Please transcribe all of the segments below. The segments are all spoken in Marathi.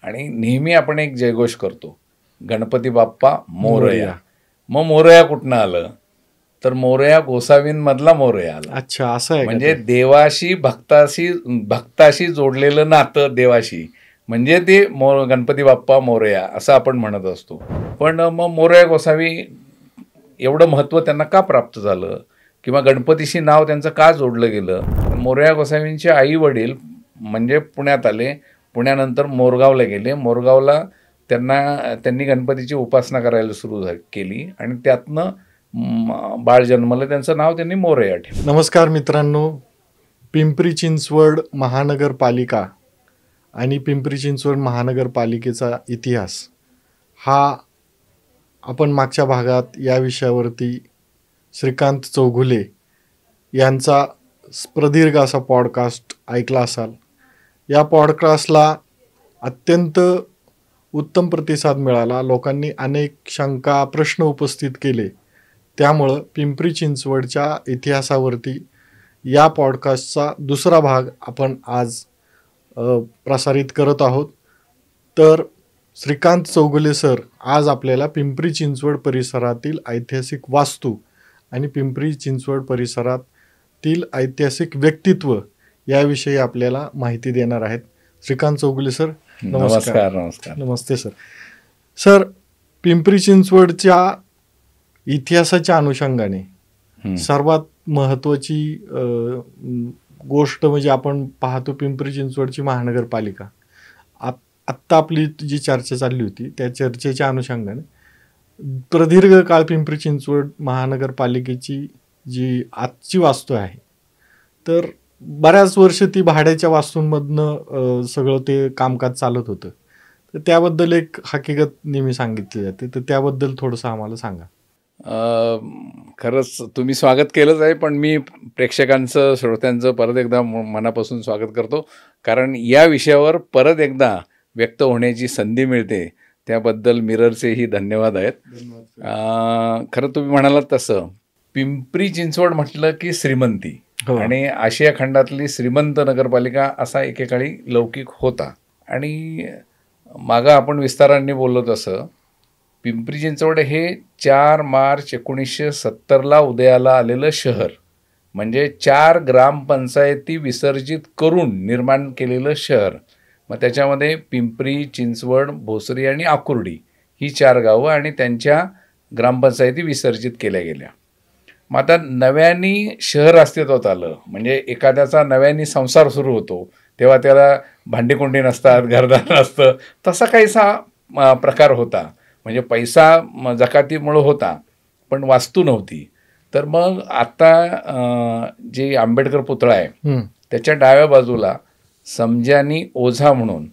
आणि नेहमी आपण एक जयघोष करतो, गणपती बाप्पा मोरया. मग मोरया कुठनं आलं, तर मोरया गोसावींमधला मोरया आला. अच्छा, असं आहे. म्हणजे देवाशी भक्ताशी जोडलेलं नातं देवाशी, म्हणजे ते गणपती बाप्पा मोरया असं आपण म्हणत असतो. पण मग मोरया गोसावी एवढं महत्त्व त्यांना का प्राप्त झालं, किंवा गणपतीशी नाव त्यांचं का जोडलं गेलं. मोरया गोसावींचे आई वडील म्हणजे पुण्यात आले, पुण्यानंतर मोरगावला गेले. मोरगावला त्यांनी गणपतीची उपासना करायला सुरू केली आणि त्यातनं बाळ जन्मलं, त्यांचं नाव त्यांनी मोरया ठेवलं. नमस्कार मित्रांनो, पिंपरी चिंचवड महानगरपालिका आणि पिंपरी चिंचवड महानगरपालिकेचा इतिहास हा आपण मागच्या भागात या विषयावरती श्रीकांत चौगुले यांचा प्रदीर्घ असा पॉडकास्ट ऐकला असाल. या पॉडकास्टला अत्यंत उत्तम प्रतिसाद मिळाला. लोकांनी अनेक शंका प्रश्न उपस्थित केले. त्यामुळं पिंपरी चिंचवडच्या इतिहासावरती या पॉडकास्टचा दुसरा भाग आपण आज प्रसारित करत आहोत. तर श्रीकांत चौगुले सर आज आपल्याला पिंपरी चिंचवड परिसरातील ऐतिहासिक वास्तू आणि पिंपरी चिंचवड परिसरातील ऐतिहासिक व्यक्तित्व याविषयी आपल्याला माहिती देणार आहेत. श्रीकांत चौगुले सर, नमस्कार. नमस्कार. नमस्ते सर. सर, पिंपरी चिंचवडच्या इतिहासाच्या अनुषंगाने सर्वात महत्त्वाची गोष्ट म्हणजे आपण पाहतो पिंपरी चिंचवडची महानगरपालिका. आत्ता आपली जी चर्चा चालली होती त्या चर्चेच्या अनुषंगाने प्रदीर्घ काळ पिंपरी चिंचवड महानगरपालिकेची जी आजची वास्तू आहे, तर बऱ्याच वर्ष ती भाड्याच्या वास्तूंमधनं सगळं ते कामकाज चालत होतं. तर त्याबद्दल एक हकीकत नेहमी सांगितली जाते, तर त्याबद्दल थोडंसं आम्हाला सांगा. खरंच तुम्ही स्वागत केलंच आहे, पण मी प्रेक्षकांचं, श्रोत्यांचं परत एकदा मनापासून स्वागत करतो, कारण या विषयावर परत एकदा व्यक्त होण्याची संधी मिळते. त्याबद्दल मिररचेही धन्यवाद आहेत. खरं तुम्ही म्हणालात तसं पिंपरी चिंचवड म्हटलं की श्रीमंती, आणि आशिया खंडातली श्रीमंत नगरपालिका असा एकेकाळी लौकिक होता. आणि मागं आपण विस्ताराने बोललो तसं पिंपरी चिंचवड हे 4 मार्च 1970 उदयाला आलेलं शहर, म्हणजे 4 ग्रामपंचायती विसर्जित करून निर्माण केलेलं शहर. मग त्याच्यामध्ये पिंपरी, चिंचवड, भोसरी आणि आकुर्डी ही 4 गावं आणि त्यांच्या ग्रामपंचायती विसर्जित केल्या गेल्या. मग आता नव्याने शहर अस्तित्वात आलं, म्हणजे एखाद्याचा नव्याने संसार सुरू होतो तेव्हा त्याला भांडीकुंडी नसतात, घरदार नसतं, तसा काहीसा प्रकार होता. म्हणजे पैसा जकातीमुळं होता पण वास्तू नव्हती. तर मग आता जे आंबेडकर पुतळा आहे त्याच्या डाव्या बाजूला समजानी ओझा म्हणून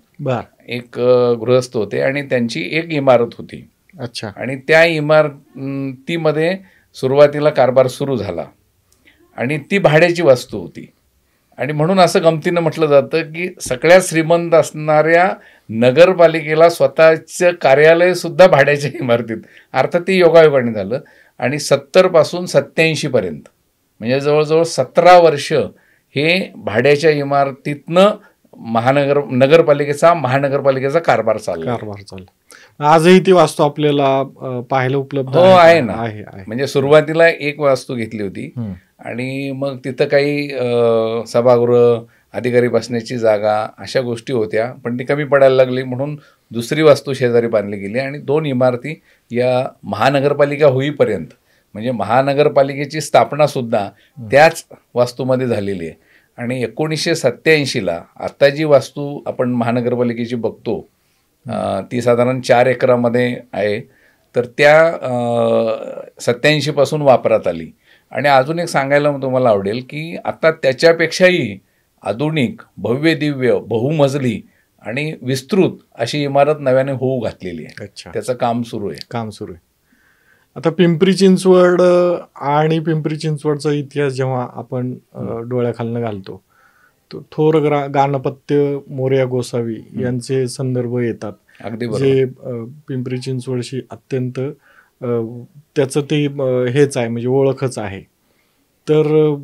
एक गृहस्थ होते आणि त्यांची एक इमारत होती. अच्छा. आणि त्या इमारतीमध्ये सुरुवातीला कारभार सुरू झाला आणि ती भाड्याची वास्तू होती. आणि म्हणून असं गमतीनं म्हटलं जातं की सगळ्यात श्रीमंत असणाऱ्या नगरपालिकेला स्वतःचं कार्यालयसुद्धा भाड्याच्या इमारतीत, अर्थात ते योगायोगाने झालं. आणि 70 पासून 87 पर्यंत म्हणजे जवळजवळ 17 वर्ष हे भाड्याच्या इमारतीतनं महानगरपालिकेचा कारभार चालला. आजही ती वास्तू आपल्याला पाहायला उपलब्ध आहे ना. म्हणजे सुरुवातीला एक वास्तू घेतली होती आणि मग तिथं काही सभागृह, अधिकारी बसण्याची जागा अशा गोष्टी होत्या, पण ती कमी पडायला लागली म्हणून दुसरी वास्तू शेजारी बांधली गेली. आणि 2 इमारती या महानगरपालिका होईपर्यंत, म्हणजे महानगरपालिकेची स्थापनासुद्धा त्याच वास्तूमध्ये झालेली आहे. आणि 1987ला आत्ता जी वास्तू आपण महानगरपालिकेची बघतो ती साधारण 4 एकरामध्ये आहे. तर त्या 87 पासून वापरात आली. आणि अजून एक सांगायला तुम्हाला आवडेल की आता त्याच्यापेक्षाही आधुनिक, भव्य दिव्य, बहुमजली आणि विस्तृत अशी इमारत नव्याने होऊ घातलेली आहे. त्याचं काम सुरू आहे. आता पिंपरी चिंचवड आणि पिंपरी चिंचवडचा इतिहास जेव्हा आपण डोळ्याखालनं घालतो, तो थोर गाणपत्य मोरया गोसावी यांचे संदर्भ येतात. अगदी जे पिंपरी चिंचवडशी अत्यंत त्याचं ते हेच आहे, म्हणजे ओळखच आहे. तर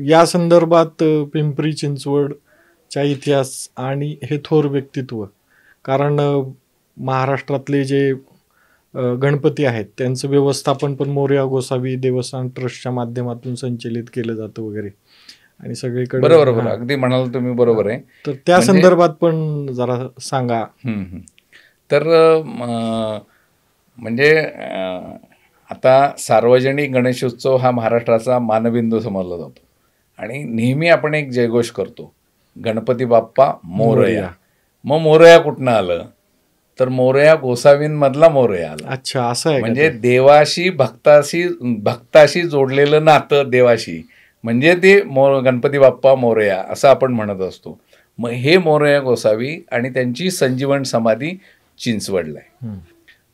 या संदर्भात पिंपरी चिंचवडच्या इतिहास आणि हे थोर व्यक्तित्व कारण महाराष्ट्रातले जे गणपती आहेत त्यांचं व्यवस्थापन पण मोरया गोसावी देवस्थान ट्रस्टच्या माध्यमातून संचलित केलं जातं वगैरे, आणि सगळीकडे बरोबर अगदी म्हणाल तुम्ही, बरोबर आहे. तर त्या संदर्भात पण जरा सांगा. तर म्हणजे आता सार्वजनिक गणेशोत्सव हा महाराष्ट्राचा मानबिंदू समजला जातो आणि नेहमी आपण एक जयघोष करतो, गणपती बाप्पा मोरया. मग मोरया कुठनं आलं तर मोरया गोसावींमधला मोरया आला. अच्छा, असं आहे. म्हणजे देवाशी भक्ताशी जोडलेलं नातं देवाशी, म्हणजे ते गणपती बाप्पा मोरया असं आपण म्हणत असतो. मग हे मोरया गोसावी आणि त्यांची संजीवन समाधी चिंचवडला आहे.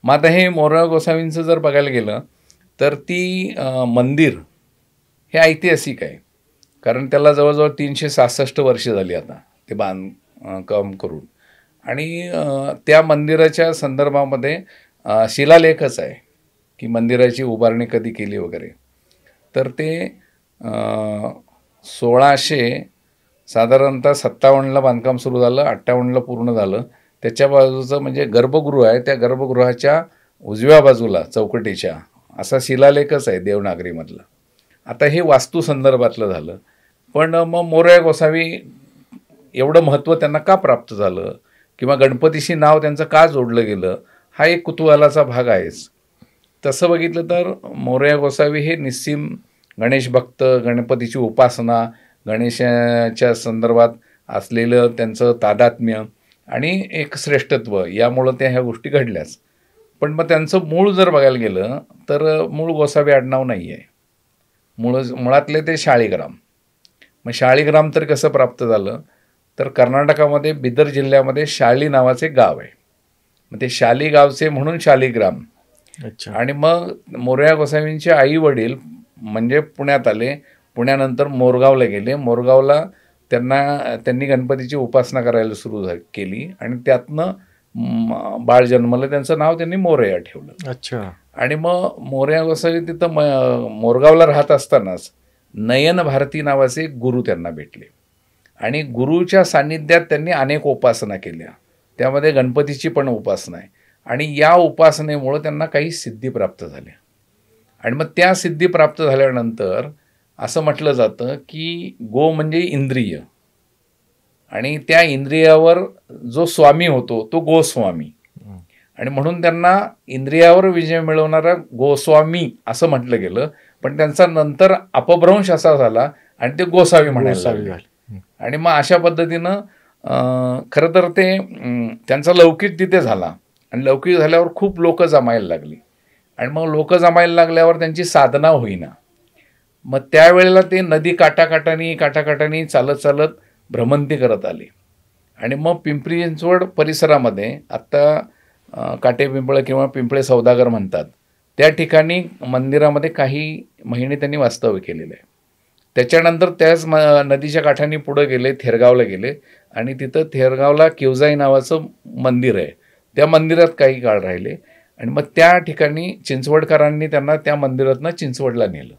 मग आता हे मोरया गोसावींचं जर बघायला गेलं तर ती मंदिर हे ऐतिहासिक आहे, कारण त्याला जवळजवळ 366 वर्ष झाली आता ते बांधकाम करून. आणि त्या मंदिराच्या संदर्भामध्ये शिलालेखच आहे की मंदिराची उभारणी कधी केली वगैरे. तर ते 1600 साधारणतः 57ला बांधकाम सुरू झालं, 58ला पूर्ण झालं. त्याच्या बाजूचं म्हणजे गर्भगृह आहे, त्या गर्भगृहाच्या उजव्या बाजूला चौकटीच्या असा शिलालेखच आहे देवनागरीमधला. आता हे वास्तू संदर्भातलं झालं, पण मग मोरया गोसावी एवढं महत्त्व त्यांना का प्राप्त झालं किंवा गणपतीशी नाव त्यांचं का जोडलं गेलं हा एक कुतूहलाचा भाग आहेच. तसं बघितलं तर मोरया गोसावी हे निस्सीम गणेश भक्त, गणपतीची उपासना, गणेशाच्या संदर्भात असलेलं त्यांचं तादात्म्य आणि एक श्रेष्ठत्व यामुळं त्या ह्या गोष्टी घडल्याच. पण मग त्यांचं मूळ जर बघायला गेलं तर मूळ गोसावी आडनाव नाही आहे, मुळातले ते शाळीग्राम. मग शाळीग्राम तर कसं प्राप्त झालं तर कर्नाटकामध्ये बिदर जिल्ह्यामध्ये शाळी नावाचे गाव आहे, मग ते शाली गावचे म्हणून शालिग्राम. आणि मग मोरया गोसावींचे आई वडील म्हणजे पुण्यात आले, पुण्यानंतर मोरगावला गेले, मोरगावला त्यांनी गणपतीची उपासना करायला सुरू केली आणि त्यातनं बाळ जन्मलं, त्यांचं नाव त्यांनी मोरया ठेवलं. अच्छा. आणि मग मोरया गोसावी तिथं मोरगावला राहत असतानाच नयन भारती नावाचे गुरु त्यांना भेटले आणि गुरुच्या सान्निध्यात त्यांनी अनेक उपासना केल्या, त्यामध्ये गणपतीची पण उपासना आहे. आणि या उपासनेमुळं त्यांना काही सिद्धी प्राप्त झाल्या. आणि मग त्या सिद्धी प्राप्त झाल्यानंतर असं म्हटलं जातं की गो म्हणजे इंद्रिय, आणि त्या इंद्रियावर जो स्वामी होतो तो गोस्वामी, आणि म्हणून त्यांना इंद्रियावर विजय मिळवणारा गोस्वामी असं म्हटलं गेलं. पण त्यांचा नंतर अपभ्रंश असा झाला आणि ते गोसावी म्हणायला लागले. आणि मग अशा पद्धतीनं खरं तर ते त्यांचा लौकिक तिथे झाला आणि लौकिक झाल्यावर खूप लोक जमायला लागली आणि मग लोक जमायला लागल्यावर त्यांची साधना होईना. मग त्यावेळेला ते नदी काठाकाठानी चालत चालत भ्रमंती करत आले. आणि मग पिंपरी चिंचवड परिसरामध्ये आत्ता काटे पिंपळ किंवा पिंपळे सौदागर म्हणतात त्या ठिकाणी मंदिरामध्ये काही महिने त्यांनी वास्तव्य केलेलं आहे. त्याच्यानंतर त्याच नदीच्या काठाने पुढे गेले, थेरगावला गेले आणि तिथं थेरगावला किवजाई नावाचं मंदिर आहे, त्या मंदिरात काही काळ राहिले. आणि मग त्या ठिकाणी चिंचवडकरांनी त्यांना त्या मंदिरातनं चिंचवडला नेलं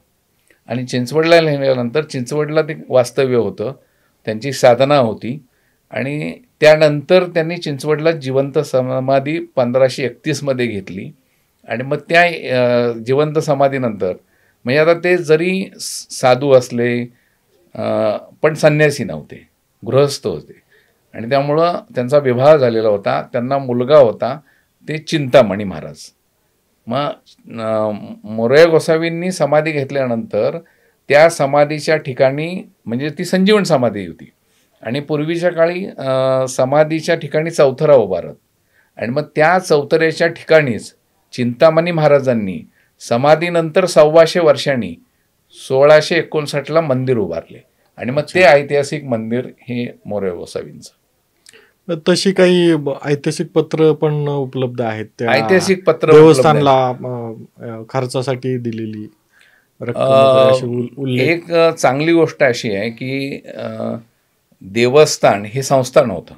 आणि चिंचवडला नेल्यानंतर चिंचवडला ते वास्तव्य होतं, त्यांची साधना होती. आणि त्यानंतर त्यांनी चिंचवडला जिवंत समाधी 1531 घेतली. आणि मग त्या जिवंत समाधीनंतर म्हणजे आता ते जरी साधू असले पण संन्यासी नव्हते, गृहस्थ होते. आणि त्यामुळं त्यांचा विवाह झालेला होता, त्यांना मुलगा होता ते चिंतामणी महाराज. मग मोरया गोसावींनी समाधी घेतल्यानंतर त्या समाधीच्या ठिकाणी म्हणजे ती संजीवन समाधी होती आणि पूर्वीच्या काळी समाधीच्या ठिकाणी चौथरा उभारत. आणि मग त्या चौथऱ्याच्या ठिकाणीच चिंतामणी महाराजांनी समाधीनंतर 125 वर्षांनी 1659ला मंदिर उभारले. आणि मग ते ऐतिहासिक मंदिर हे मोरया गोसावींचं. तशी काही ऐतिहासिक पत्र पण उपलब्ध आहेत, त्या ऐतिहासिक पत्र देवस्थानला खर्चासाठी दिलेली रक्कम. एक चांगली गोष्ट अशी आहे की देवस्थान हे संस्थान होतं,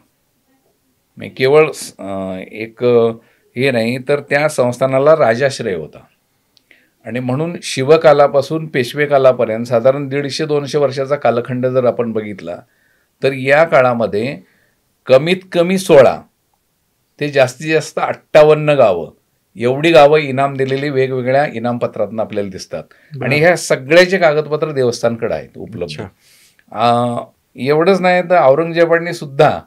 म्हणजे केवळ एक हे नाही तर त्या संस्थानाला राजाश्रय होता. आणि म्हणून शिवकालापासून पेशवेकालापर्यंत साधारण 150-200 वर्षाचा कालखंड जर आपण बघितला तर या काळामध्ये कमीत कमी 16 ते जास्तीत जास्त 58 गावं, एवढी गावं इनाम दिलेली वेगवेगळ्या इनामपत्रातून आपल्याला दिसतात आणि ह्या सगळ्याचे कागदपत्र देवस्थानकडे आहेत उपलब्ध. एवढंच नाही तर औरंगजेबाने सुद्धा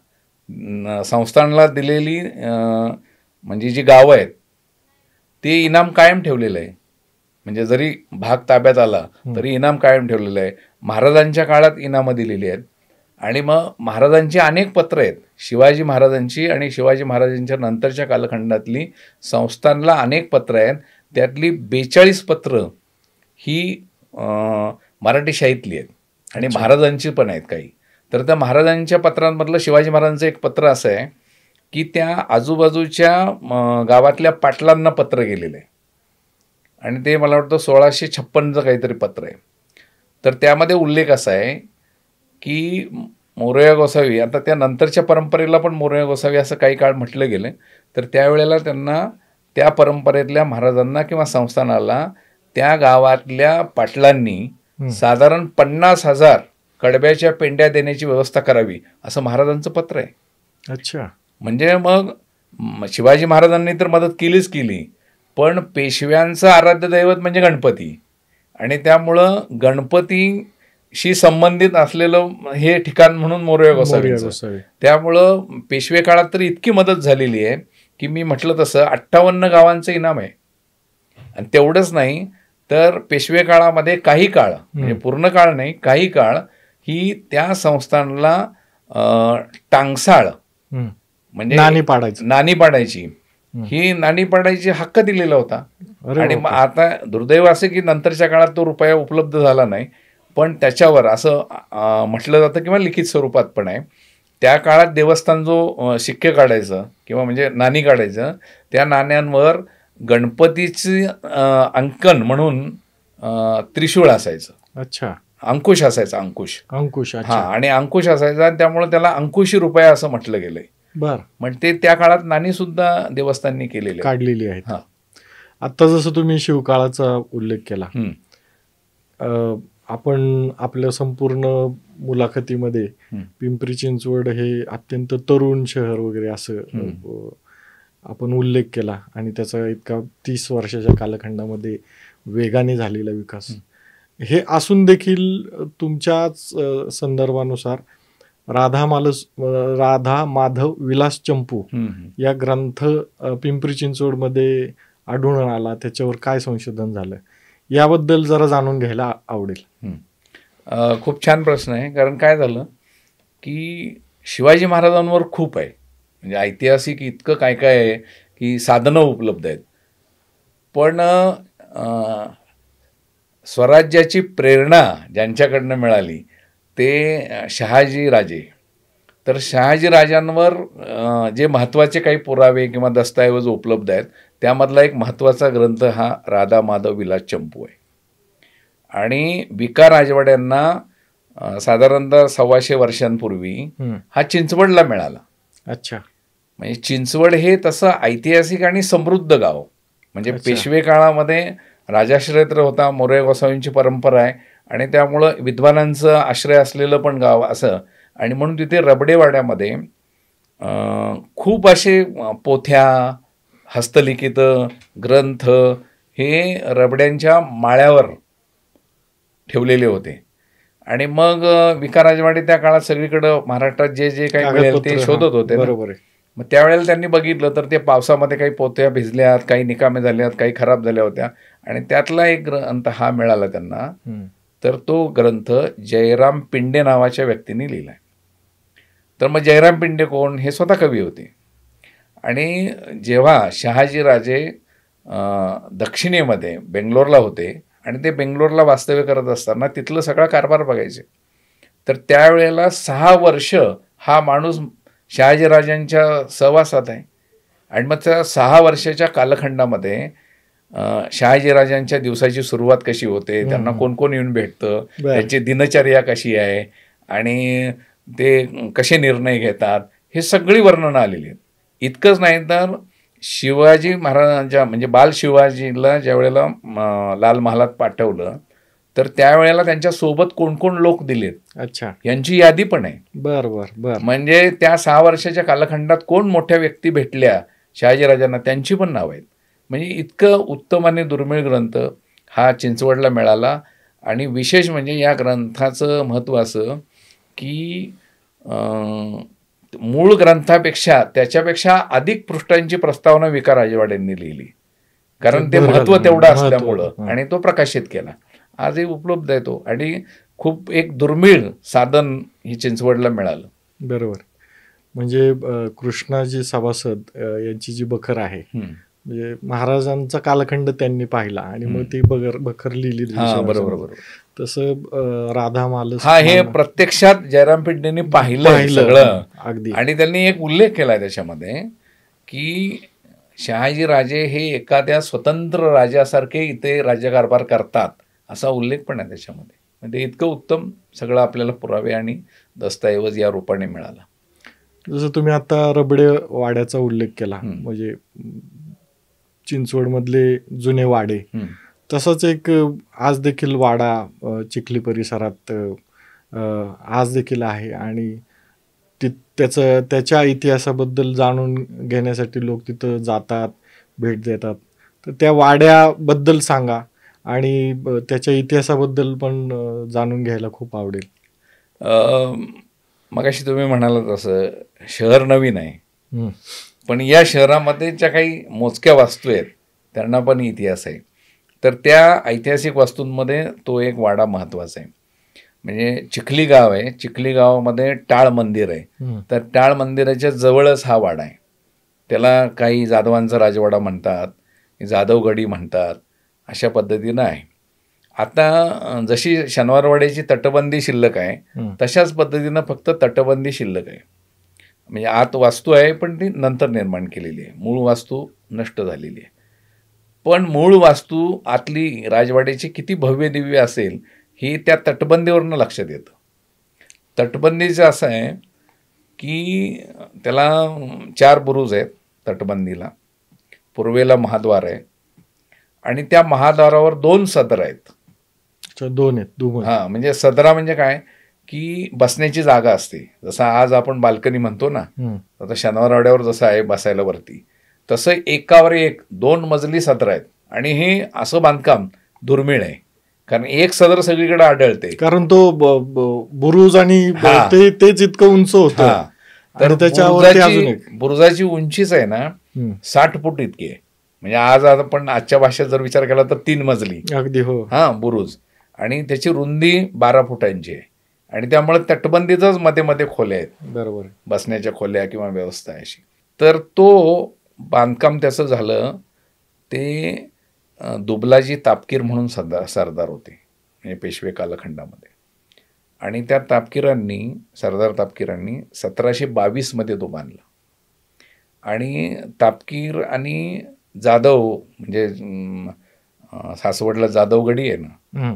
संस्थानला दिलेली म्हणजे जी गावं आहेत ते इनाम कायम ठेवलेलं आहे. म्हणजे जरी भाग ताब्यात आला तरी इनाम कायम ठेवलेलं आहे. महाराजांच्या काळात इनामं दिलेली आहेत आणि मग महाराजांची अनेक पत्र आहेत, शिवाजी महाराजांची आणि शिवाजी महाराजांच्या नंतरच्या कालखंडातली संस्थानला अनेक पत्र आहेत. त्यातली 42 पत्र ही मराठी शाहीतली आहेत आणि महाराजांची पण आहेत काही. तर त्या महाराजांच्या पत्रांमधलं शिवाजी महाराजांचं एक पत्र असं आहे की त्या आजूबाजूच्या गावातल्या पाटलांना पत्र गेलेलं आहे आणि ते मला वाटतं 1656चं काहीतरी पत्र आहे. तर त्यामध्ये उल्लेख असा आहे की मोरया गोसावी, आता त्या नंतरच्या परंपरेला पण मोरया गोसावी असं काही काळ म्हटलं गेलं, तर त्यावेळेला त्यांना त्या परंपरेतल्या महाराजांना किंवा संस्थानाला त्या गावातल्या पाटलांनी साधारण 50,000 कडब्याच्या पेंड्या देण्याची व्यवस्था करावी असं महाराजांचं पत्र आहे. अच्छा. म्हणजे मग शिवाजी महाराजांनी तर मदत केलीच केली, पण पेशव्यांचं आराध्य दैवत म्हणजे गणपती आणि त्यामुळं गणपतीशी संबंधित असलेलं हे ठिकाण म्हणून मोरया गोसावी. त्यामुळं पेशवे काळात तर इतकी मदत झालेली आहे की मी म्हटलं तसं 58 गावांचं इनाम आहे. आणि तेवढंच नाही तर पेशवे काळामध्ये काही काळ, म्हणजे पूर्ण काळ नाही, काही काळ ही त्या संस्थानला टांगसाळ म्हणजे नाणी पाडायची ही नाणी पाडायची हक्क दिलेला होता. आणि मग आता दुर्दैव असं की नंतरच्या काळात तो रुपया उपलब्ध झाला नाही, पण त्याच्यावर असं म्हटलं जातं किंवा लिखित स्वरूपात पण आहे, त्या काळात देवस्थान जो शिक्के काढायचं किंवा म्हणजे नाणी काढायचं त्या नाण्यांवर गणपतीचे अंकन म्हणून त्रिशूळ असायचं. अच्छा. अंकुश असायचा, अंकुश. हा, आणि अंकुश असायचा आणि त्यामुळे त्याला अंकुशी रुपया असं म्हटलं गेलंय. म्हणजे त्या काळात नाणी सुद्धा देवस्थाननी केलेली काढलेली आहेत. आता जसं तुम्ही शिवकाळाचा उल्लेख केला, आपण आपल्या संपूर्ण मुलाखतीमध्ये पिंपरी चिंचवड हे अत्यंत तरुण शहर वगैरे असं आपण उल्लेख केला आणि त्याचा इतका 30 वर्षाच्या कालखंडामध्ये वेगाने झालेला विकास हे असून देखील तुमच्याच संदर्भानुसार राधा माधव विलास चंपू या ग्रंथ पिंपरी चिंचवडमध्ये आढळून आला, त्याच्यावर काय संशोधन झालं याबद्दल जरा जाणून घ्यायला आवडेल. खूप छान प्रश्न आहे. कारण काय झालं की शिवाजी महाराजांवर खूप आहे, म्हणजे ऐतिहासिक इतकं काय काय आहे की साधनं उपलब्ध आहेत, पण स्वराज्याची प्रेरणा ज्यांच्याकडनं मिळाली ते शहाजी राजे. तर शहाजी राजांवर जे महत्त्वाचे काही पुरावे किंवा दस्तऐवज उपलब्ध आहेत त्यामधला एक महत्त्वाचा ग्रंथ हा राधा माधव विलास चंपू आहे. आणि विका राजवाड्यांना साधारणतः 125 वर्षांपूर्वी हा चिंचवडला मिळाला. अच्छा. म्हणजे चिंचवड हे तसं ऐतिहासिक आणि समृद्ध गाव, म्हणजे पेशवे काळामध्ये राजाश्रयत्र होता, मोरया गोसावींची परंपरा आहे आणि त्यामुळं विद्वानांचं आश्रय असलेलं पण गाव असं. आणि म्हणून तिथे रबडेवाड्यामध्ये खूप असे पोथ्या, हस्तलिखित ग्रंथ हे रबड्यांच्या माळ्यावर ठेवलेले होते. आणि मग विका राजवाडे त्या काळात सगळीकडं महाराष्ट्रात जे जे काही मिळेल ते शोधत होते. बरोबर आहे. मग त्यावेळेला त्यांनी बघितलं तर ते पावसामध्ये काही पोथ्या भिजल्यात, काही निकामे झाल्यात, काही खराब झाल्या होत्या आणि त्यातला एक ग्रंथ हा मिळाला त्यांना. तर तो ग्रंथ जयराम पिंडे नावाच्या व्यक्तीने लिहिलाय. तर मग जयराम पिंडे कोण? हे स्वतः कवी होते. आणि जेव्हा शहाजी राजे दक्षिणेमध्ये बेंगलोरला होते आणि ते बेंगलोरला वास्तव्य करत असताना तिथलं सगळा कारभार बघायचे, तर त्यावेळेला 6 वर्ष हा माणूस शहाजीराजांच्या सहवासात आहे. आणि मग त्या 6 वर्षाच्या कालखंडामध्ये शहाजीराजांच्या दिवसाची सुरुवात कशी होते, त्यांना कोण कोण येऊन भेटतं, त्यांची दिनचर्या कशी आहे आणि ते कसे निर्णय घेतात, हे सगळी वर्णनं आलेली आहेत. इतकंच नाही तर शिवाजी महाराजांच्या म्हणजे बाल शिवाजीला ज्या वेळेला लाल महालात पाठवलं तर त्यावेळेला त्यांच्या सोबत कोण कोण लोक दिलेत अच्छा, यांची यादी पण आहे. बर बर बर. म्हणजे त्या 6 वर्षाच्या कालखंडात कोण मोठ्या व्यक्ती भेटल्या शहाजीराजांना त्यांची पण नाव आहेत. म्हणजे इतकं उत्तम आणि दुर्मिळ ग्रंथ हा चिंचवडला मिळाला. आणि विशेष म्हणजे या ग्रंथाचं महत्त्व असं की मूळ ग्रंथापेक्षा त्याच्यापेक्षा अधिक पृष्ठांची प्रस्तावना विका राजवाड्यांनी लिहिली, कारण ते महत्त्व तेवढं असल्यामुळं, आणि तो प्रकाशित केला. आजही उपलब्ध आहे तो, आणि खूप एक दुर्मिळ साधन ही चिंचवडला मिळालं. बरोबर. म्हणजे कृष्णाजी सभासद यांची जी बखर आहे, म्हणजे महाराजांचा कालखंड त्यांनी पाहिला आणि मग ती बखर लिहिली. बरोबर. तसं राधा मालस हे प्रत्यक्षात जयराम पेडणेंनी पाहिलं सगळं अगदी. आणि त्यांनी एक उल्लेख केलाय त्याच्यामध्ये की शहाजी राजे हे एखाद्या स्वतंत्र राजासारखे इथे राज्यकारभार करतात असा उल्लेख पण आहे त्याच्यामध्ये. म्हणजे इतकं उत्तम सगळं आपल्याला पुरावे आणि दस्तऐवज या रूपाने मिळाला. जसं तुम्ही आता रबडे वाड्याचा उल्लेख केला, म्हणजे चिंचवडमधले जुने वाडे, तसंच एक आज देखील वाडा चिखली परिसरात आज देखील आहे आणि त्याच्या इतिहासाबद्दल जाणून घेण्यासाठी लोक तिथं जातात, भेट देतात. तर त्या वाड्याबद्दल सांगा आणि त्याच्या इतिहासाबद्दल पण जाणून घ्यायला खूप आवडेल. मगाशी तुम्ही म्हणाला तसं शहर नवीन आहे, पण या शहरामध्ये ज्या काही मोजक्या वास्तू आहेत त्यांना पण इतिहास आहे. तर त्या ऐतिहासिक वास्तूंमध्ये तो एक वाडा महत्त्वाचा आहे. म्हणजे चिखली गाव आहे, चिखली गावामध्ये टाळ मंदिर आहे, तर टाळ मंदिराच्या जवळच हा वाडा आहे. त्याला काही जाधवांचा राजवाडा म्हणतात, जाधवगडी म्हणतात, अशा पद्धतीनं आहे. आता जशी शनिवारवाड्याची तटबंदी शिल्लक आहे तशाच पद्धतीनं फक्त तटबंदी शिल्लक आहे. म्हणजे आत वास्तू आहे पण ती नंतर निर्माण केलेली आहे, मूळ वास्तू नष्ट झालेली आहे. पण मूळ वास्तू आतली राजवाड्याची किती भव्य दिव्य असेल ही त्या तटबंदीवरनं लक्षात येतं. तटबंदीचं असं आहे की त्याला 4 बुरुज आहेत तटबंदीला. पूर्वेला महाद्वार आहे आणि त्या महाद्वारावर 2 सदर आहेत. 2 आहेत. म्हणजे सदरा म्हणजे काय की बसण्याची जागा असते. जसं आज आपण बाल्कनी म्हणतो ना, आता शनिवारवाड्यावर जसं आहे बसायला वरती, तसं एकावर एक 2 मजली सदर आहेत. आणि हे असं बांधकाम दुर्मिळ आहे, कारण एक सदर सगळीकडे आढळते, कारण तो बुरुज आणि तेच इतकं उंच होतं. तर त्याच्यावर बुरुजाची उंचीच आहे ना 60 फूट इतकी आहे. म्हणजे आज आपण आजच्या भाषेत जर विचार केला तर 3 मजली अगदी हो बुरुज, आणि त्याची रुंदी 12 फुटांची आहे. आणि त्यामुळे तटबंदीतच मध्ये मध्ये खोल्या आहेत, बरोबर, बसण्याच्या खोल्या किंवा व्यवस्था अशी. तर तो बांधकाम त्याचं झालं ते दुबलाजी तापकीर म्हणून सरदार होते, म्हणजे पेशवे कालखंडामध्ये. आणि त्या तापकीरांनी, सरदार तापकीरांनी 1722 मध्ये तो बांधला. आणि तापकीर आणि जाधव, म्हणजे सासवडला जाधवगडी आहे ना,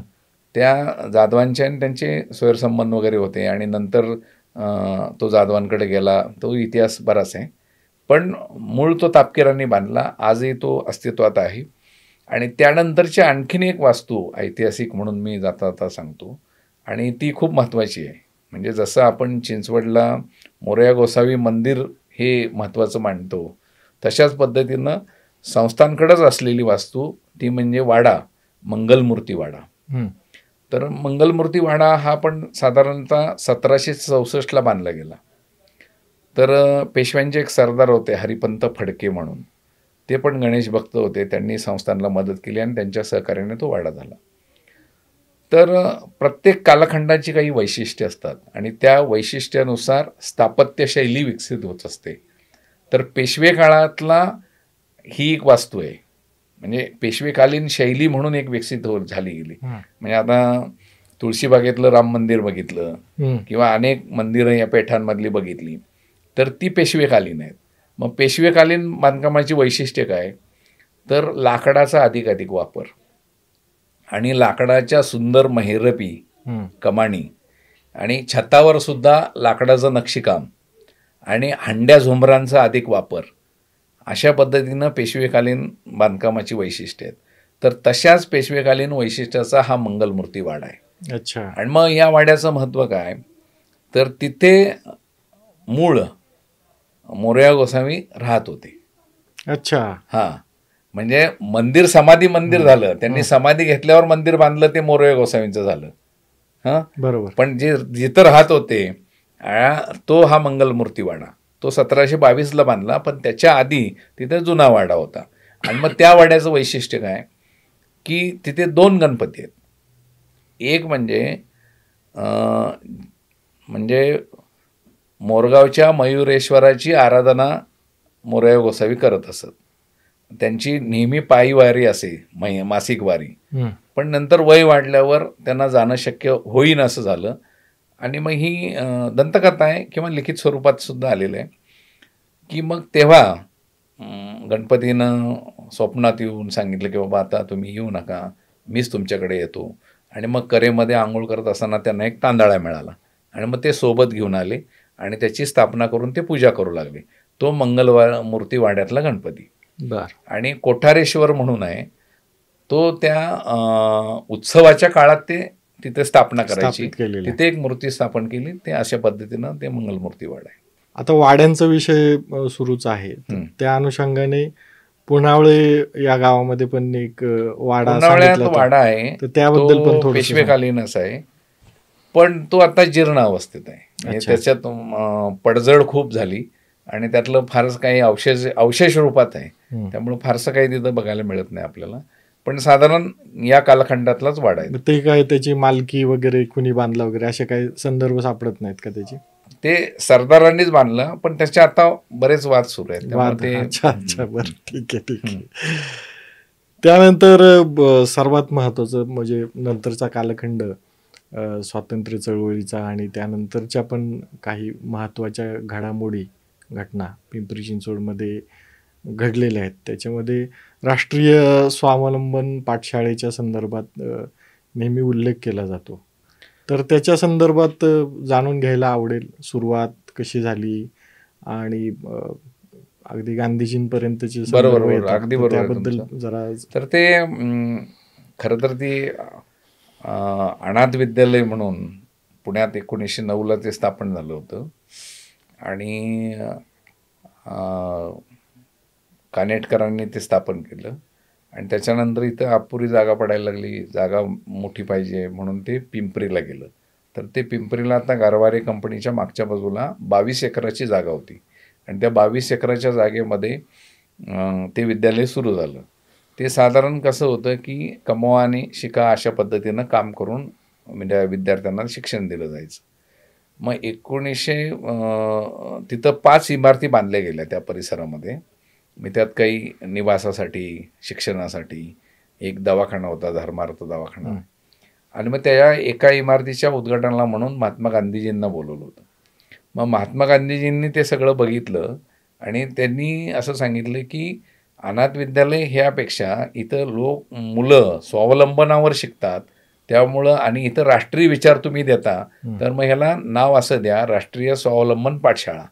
त्या जाधवांचे आणि त्यांचे स्वैरसंबंध वगैरे होते. आणि नंतर तो जाधवांकडे गेला, तो इतिहास बराच आहे. पण मूळ तो तापकीरांनी बांधला, आजही तो अस्तित्वात आहे. आणि त्यानंतरची आणखीन एक वास्तू ऐतिहासिक म्हणून मी जाता जाता सांगतो, आणि ती खूप महत्त्वाची आहे. म्हणजे जसं आपण चिंचवडला मोरया गोसावी मंदिर हे महत्त्वाचं मानतो, तशाच पद्धतीनं संस्थांकडेच असलेली वास्तू ती म्हणजे वाडा, मंगलमूर्ती वाडा. तर मंगलमूर्ती वाडा हा पण साधारणतः 1764ला बांधला गेला. तर पेशव्यांचे एक सरदार होते हरिपंत फडके म्हणून, ते पण गणेश भक्त होते. त्यांनी संस्थांना मदत केली आणि त्यांच्या सहकार्याने तो वाडा झाला. तर प्रत्येक कालखंडाची काही वैशिष्ट्ये असतात आणि त्या वैशिष्ट्यानुसार स्थापत्यशैली विकसित होत असते. तर पेशवे काळातला ही एक वास्तू आहे, म्हणजे पेशवेकालीन शैली म्हणून एक विकसित झाली गेली. म्हणजे आता तुळशीबागेतलं राम मंदिर बघितलं किंवा अनेक मंदिरं या पेठांमधली बघितली तर ती पेशवेकालीन आहेत. मग पेशवेकालीन बांधकामाची वैशिष्ट्ये काय, तर लाकडाचा अधिकाधिक वापर आणि लाकडाच्या सुंदर महिरपी कमानी आणि छतावर सुद्धा लाकडाचं नक्षीकाम आणि हांड्या झुंबरांचा अधिक वापर, अशा पद्धतीनं पेशवेकालीन बांधकामाची वैशिष्ट्ये आहेत. तर तशाच पेशवेकालीन वैशिष्ट्याचा हा मंगलमूर्ती वाडा आहे. अच्छा. आणि मग या वाड्याचं महत्त्व काय, तर तिथे मूळ मोरया गोसावी राहत होते. अच्छा. हां, म्हणजे मंदिर समाधी मंदिर झालं, त्यांनी समाधी घेतल्यावर मंदिर बांधलं, ते मोरया गोसावींचं झालं. हां, बरोबर. पण जिथं राहत होते तो हा मंगलमूर्ती वाडा, तो 1722ला बांधला, पण त्याच्या आधी तिथे जुना वाडा होता. आणि मग त्या वाड्याचं वैशिष्ट्य काय, की तिथे 2 गणपती आहेत. एक म्हणजे मोरगावच्या मयुरेश्वराची आराधना मोरया गोसावी करत असत. त्यांची नेहमी पायी वारी असे, मासिक वारी. पण नंतर वय वाढल्यावर त्यांना जाणं शक्य होईन असं झालं. आणि मग ही दंतकथा आहे किंवा लिखित स्वरूपात सुद्धा आलेलं आहे, की मग तेव्हा गणपतीनं स्वप्नात येऊन सांगितलं की बाबा आता तुम्ही येऊ नका, मीच तुमच्याकडे येतो. आणि मग करेमध्ये आंघोळ करत असताना त्यांना एक तांदळा मिळाला आणि मग ते सोबत घेऊन आले आणि त्याची स्थापना करून ते पूजा करू लागले. तो मंगलमूर्ती वाड्यातला गणपती. आणि कोठारेश्वर म्हणून आहे, तो त्या उत्सवाच्या काळात ते तिथे स्थापना करायची, तिथे एक मूर्ती स्थापन केली. ते अशा पद्धतीनं ते मंगलमूर्ती वाडा आहे. आता वाड्यांचा विषय सुरूच आहे, त्या अनुषंगाने पुनावळे या गावामध्ये पण एक वाडा आहे, तर त्याबद्दल पण थोडं पेशवेकालीनच आहे, पण तो आता जीर्ण अवस्थेत आहे. त्याच्यात पडझड खूप झाली आणि त्यातलं फारच काही अवशेष रूपात आहे, त्यामुळे फारसं काही तिथं बघायला मिळत नाही आपल्याला. पण साधारण या कालखंडातलाच वाडा आहे. ते काय त्याची मालकी वगैरे कुणी बांधला वगैरे असे काही संदर्भ सापडत नाहीत का त्याची? ते सरदारांनीच बांधलं, पण त्याचे आता बरेच वाद सुरू आहेत. अच्छा, बरं, ठीक आहे. त्यानंतर सर्वात महत्वाचं म्हणजे नंतरचा कालखंड स्वातंत्र्य चळवळीचा आणि त्यानंतरच्या पण काही महत्त्वाच्या घटना पिंपरी चिंचवडमध्ये घडलेल्या आहेत. त्याच्यामध्ये राष्ट्रीय स्वावलंबन पाठशाळेच्या संदर्भात नेहमी उल्लेख केला जातो. तर त्याच्या संदर्भात जाणून घ्यायला आवडेल, सुरुवात कशी झाली आणि अगदी गांधीजींपर्यंतची. बरोबर, अगदी बरोबर. त्याबद्दल जरा. तर ते खरं तर ती अनाथ विद्यालय म्हणून पुण्यात 1909ला ते स्थापन झालं होतं आणि कानेटकरांनी ते स्थापन केलं. आणि त्याच्यानंतर इथं अपुरी जागा पडायला लागली, जागा मोठी पाहिजे म्हणून ते पिंपरीला गेलं. तर ते पिंपरीला आता गारवारे कंपनीच्या मागच्या बाजूला 22 एकराची जागा होती आणि त्या 22 एकराच्या जागेमध्ये ते विद्यालय सुरू झालं. ते साधारण कसं होतं की कमवा आणि शिका अशा पद्धतीनं काम करून म्हणजे विद्यार्थ्यांना शिक्षण दिलं जायचं. मग 1900 तिथं 5 इमारती बांधल्या गेल्या त्या परिसरामध्ये. मी त्यात काही निवासासाठी, शिक्षणासाठी, एक दवाखाना होता, धर्मार्थ दवाखाना. आणि मग त्या एका इमारतीच्या उद्घाटनाला म्हणून महात्मा गांधीजींना बोलवलं होतं. मग महात्मा गांधीजींनी ते सगळं बघितलं आणि त्यांनी असं सांगितलं की अनाथ विद्यालय ह्यापेक्षा इथं मुलं स्वावलंबनावर शिकतात, त्यामुळं आणि इथं राष्ट्रीय विचार तुम्ही देता, तर मग ह्याला नाव असं द्या, राष्ट्रीय स्वावलंबन पाठशाळा.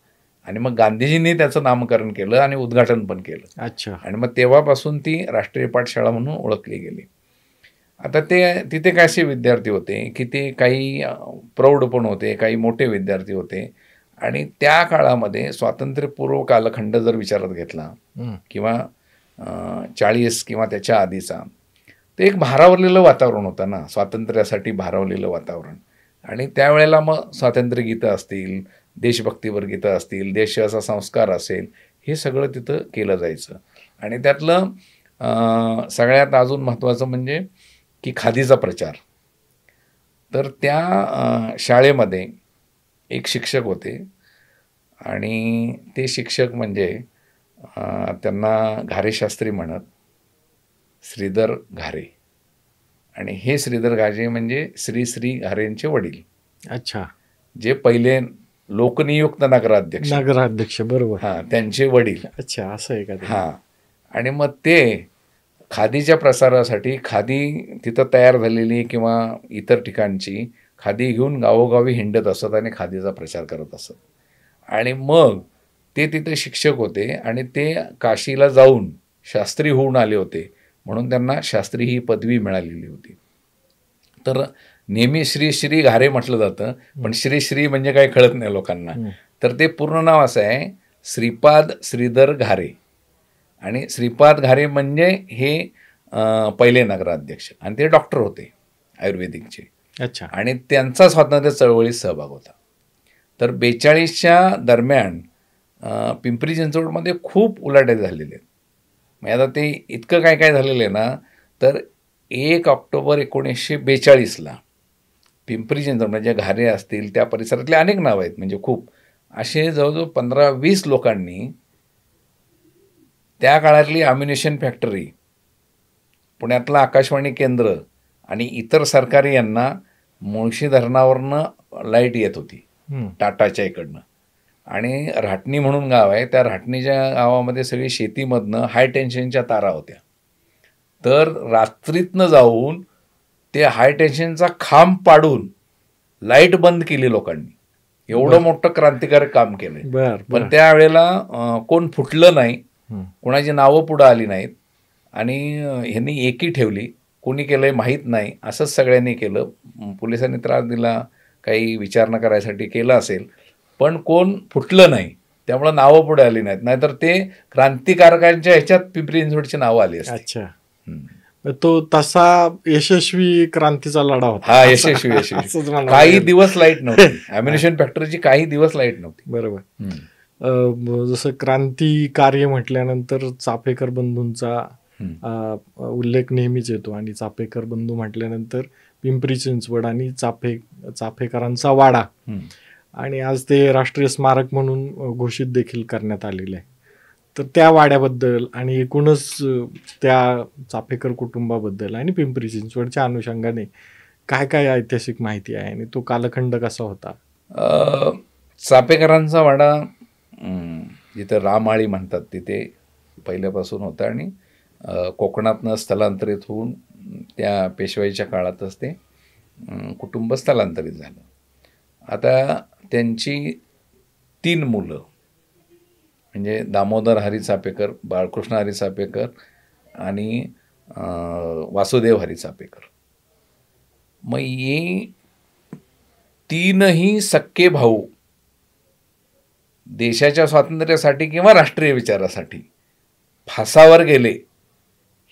आणि मग गांधीजींनी त्याचं नामकरण केलं आणि उद्घाटन पण केलं. अच्छा. आणि मग तेव्हापासून ती राष्ट्रीय पाठशाळा म्हणून ओळखली गेली. आता तिथे काय असे विद्यार्थी होते की ते काही प्रौढ पण होते, काही मोठे विद्यार्थी होते. आणि त्या काळामध्ये स्वातंत्र्यपूर्व कालखंड जर विचारात घेतला किंवा 40 किंवा त्याच्या आधीचा, ते एक भारावलेलं वातावरण होतं ना, स्वातंत्र्यासाठी भारावलेलं वातावरण. आणि त्यावेळेला मग स्वातंत्र्यगीतं असतील, देशभक्तीवर गीतं असतील, देशाचा संस्कार असेल, हे सगळं तिथं केलं जायचं. आणि त्यातलं सगळ्यात अजून महत्त्वाचं म्हणजे की खादीचा प्रचार. तर त्या शाळेमध्ये एक शिक्षक होते आणि ते शिक्षक म्हणजे त्यांना घारेशास्त्री म्हणत, श्रीधर घारे. आणि हे श्रीधर घारे म्हणजे श्री घारेंचे वडील. अच्छा. जे पहिले लोकनियुक्त नगराध्यक्ष. बरोबर. हां, त्यांचे वडील. अच्छा, असं आहे का? हां. आणि मग ते खादीच्या प्रसारासाठी खादी तिथं तयार झालेली किंवा इतर ठिकाणची खादी घेऊन गावोगावी हिंडत असत आणि खादीचा प्रचार करत असत. आणि मग ते तिथे शिक्षक होते आणि ते काशीला जाऊन शास्त्री होऊन आले होते. म्हणून त्यांना शास्त्री ही पदवी मिळालेली होती. तर नेहमी श्री श्री घारे म्हटलं जातं, पण श्री श्री म्हणजे काही कळत नाही लोकांना. तर ते पूर्ण नाव असं आहे, श्रीपाद श्रीधर घारे. आणि श्रीपाद घारे म्हणजे हे पहिले नगराध्यक्ष, आणि ते डॉक्टर होते आयुर्वेदिकचे. अच्छा. आणि त्यांचा स्वातंत्र्य चळवळीत सहभाग होता. तर 42च्या दरम्यान पिंपरी चिंचवडमध्ये खूप उलाढाल झालेले आहेत. म्हणजे आता ते इतकं काय काय झालेलं आहे ना, तर 1 ऑक्टोबर 1942ला पिंपरी चिंचवड म्हणजे घारे असतील, त्या परिसरातले अनेक नाव आहेत, म्हणजे खूप असे जवळजवळ 15-20 लोकांनी त्या काळातली अम्युनिशन फॅक्टरी, पुण्यातलं आकाशवाणी केंद्र आणि इतर सरकारी यांना मुळशी धरणावरनं लाईट येत होती टाटाच्या इकडनं. आणि राटणी म्हणून गाव आहे, त्या राटणीच्या गावामध्ये सगळी शेतीमधनं हाय टेन्शनच्या तारा होत्या. तर रात्रीतनं जाऊन ते हाय टेन्शनचा खांब पाडून लाईट बंद केली लोकांनी. एवढं मोठं क्रांतिकारक काम केलं. पण त्यावेळेला कोण फुटलं नाही, कोणाची नावं पुढं आली नाहीत, आणि ह्यांनी एकी ठेवली. कोणी केलंय माहीत नाही, असंच सगळ्यांनी केलं. पोलिसांनी त्रास दिला, काही विचारणा करायसाठी केलं असेल, पण कोण फुटलं नाही, त्यामुळं नावं पुढे आली नाहीत. नाहीतर ते क्रांतिकारकांच्या ह्याच्यात पिंपरी चिंचवडची नावं आली असती. अच्छा. तो तसा यशस्वी क्रांतीचा लढा होता. हा, यशस्वी. काही दिवस लाईट नव्हती, अम्युनिशन फॅक्टरीची काही दिवस लाईट नव्हती. बरोबर. जसं क्रांती कार्य म्हटल्यानंतर चाफेकर बंधूंचा उल्लेख नेहमीच येतो, आणि चाफेकर बंधू म्हटल्यानंतर पिंपरी चिंचवड आणि चाफेकरांचा वाडा, आणि आज ते राष्ट्रीय स्मारक म्हणून घोषित देखील करण्यात आलेलं आहे. तर त्या वाड्याबद्दल आणि एकूणच त्या चाफेकर कुटुंबाबद्दल आणि पिंपरी चिंचवडच्या अनुषंगाने काय काय ऐतिहासिक माहिती आहे, आणि तो कालखंड कसा होता? चाफेकरांचा वाडा जिथं रामआळी म्हणतात तिथे पहिल्यापासून होता, आणि कोकणातनं स्थलांतरित होऊन त्या पेशवाईच्या काळातच ते कुटुंब स्थलांतरित झालं. आता त्यांची 3 मुलं, म्हणजे दामोदर हरी चाफेकर, बाळकृष्ण हरी चाफेकर आणि वासुदेव हरी चाफेकर. मग हे 3ही सक्के भाऊ देशाच्या स्वातंत्र्यासाठी किंवा राष्ट्रीय विचारासाठी फासावर गेले,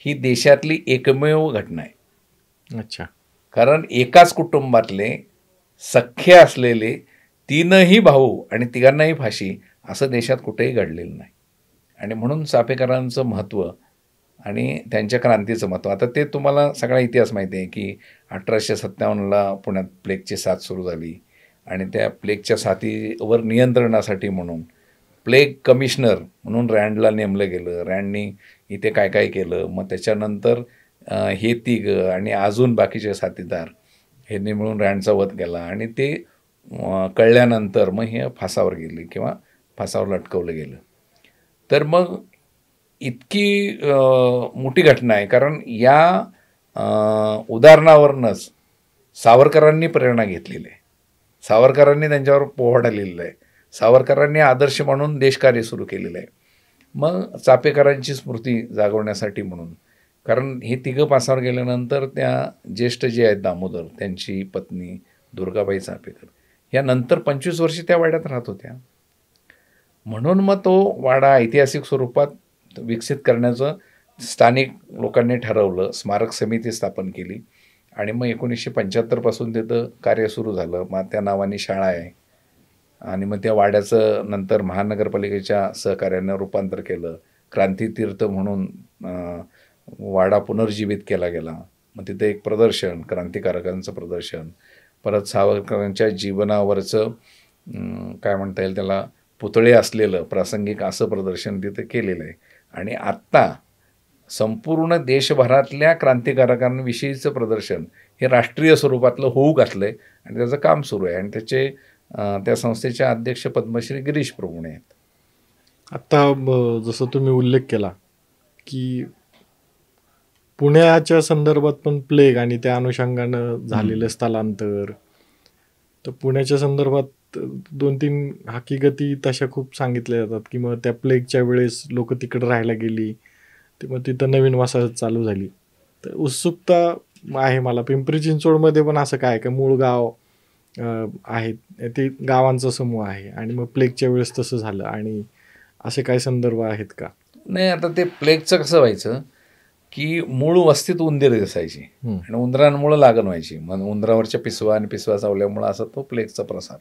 ही देशातली एकमेव घटना आहे. अच्छा. कारण एकाच कुटुंबातले सख्खे असलेले 3ही भाऊ आणि 3घांनाही फाशी, असं देशात कुठेही घडलेलं नाही. आणि म्हणून चाफेकरांचं महत्त्व आणि त्यांच्या क्रांतीचं महत्त्व, आता ते तुम्हाला सगळा इतिहास माहिती आहे की 1857ला पुण्यात प्लेगची साथ सुरू झाली, आणि त्या प्लेगच्या साथीवर नियंत्रणासाठी म्हणून प्लेग कमिशनर म्हणून रँडला नेमलं गेलं. रँडनी इथे काय काय केलं, मग त्याच्यानंतर हे 3 आणि अजून बाकीचे साथीदार ह्यांनी मिळून रँडचा वध केला, आणि ते कळल्यानंतर मग हे फासावर गेले किंवा फासावर लटकवलं गेलं. तर मग इतकी मोठी घटना आहे, कारण या उदाहरणावरूनच सावरकरांनी प्रेरणा घेतलेली आहे. सावरकरांनी त्यांच्यावर पोवाडा लिहिलेला आहे, सावरकरांनी आदर्श म्हणून देशकार्य सुरू केलेलं आहे. मग चाफेकरांची स्मृती जागवण्यासाठी म्हणून, कारण हे 3 फासावर गेल्यानंतर त्या ज्येष्ठ जे आहेत दामोदर, त्यांची पत्नी दुर्गाबाई चाफेकर, या नंतर 25 वर्ष त्या वाड्यात राहत होत्या. म्हणून मग तो वाडा ऐतिहासिक स्वरूपात विकसित करण्याचं स्थानिक लोकांनी ठरवलं, स्मारक समिती स्थापन केली, आणि मग 1975 पासून तिथं कार्य सुरू झालं. मग त्या नावाने शाळा आहे, आणि मग त्या वाड्याचं नंतर महानगरपालिकेच्या सहकार्यानं रूपांतर केलं. क्रांतीतीर्थ म्हणून वाडा पुनर्जीवित केला गेला. मग तिथे एक प्रदर्शन, क्रांतिकारकांचं प्रदर्शन, परत सावरकरांच्या जीवनावरचं काय म्हणता येईल त्याला, पुतळे असलेलं प्रासंगिक असं प्रदर्शन तिथे केलेलं आहे. आणि आत्ता संपूर्ण देशभरातल्या क्रांतिकारकांविषयीचं प्रदर्शन हे राष्ट्रीय स्वरूपातलं होऊ घातलं आहे, आणि त्याचं काम सुरू आहे. आणि त्याचे त्या संस्थेचे अध्यक्ष पद्मश्री गिरीश प्रभुणे आहेत. आत्ता जसं तुम्ही उल्लेख केला की पुण्याच्या संदर्भात पण प्लेग आणि त्या अनुषंगानं झालेलं स्थलांतर, तर पुण्याच्या संदर्भात 2-3 हकीकती तशा खूप सांगितल्या जातात की मग त्या प्लेगच्या वेळेस लोक तिकडे राहायला गेली, मग तिथं नवीन वसाहत चालू झाली. तर उत्सुकता आहे मला, पिंपरी चिंचवडमध्ये पण असं काय मूळ गाव आहेत, ते गावांचा समूह आहे आणि मग प्लेगच्या वेळेस तसं झालं आणि असे काही संदर्भ आहेत का? नाही, आता ते प्लेगचं कसं व्हायचं की मूळ वस्तीत उंदीर दिसायची आणि उंदरांमुळे लागण व्हायची, मग उंदरावरच्या पिसवा आणि पिसवा चावल्यामुळे असा तो प्लेगचा प्रसार.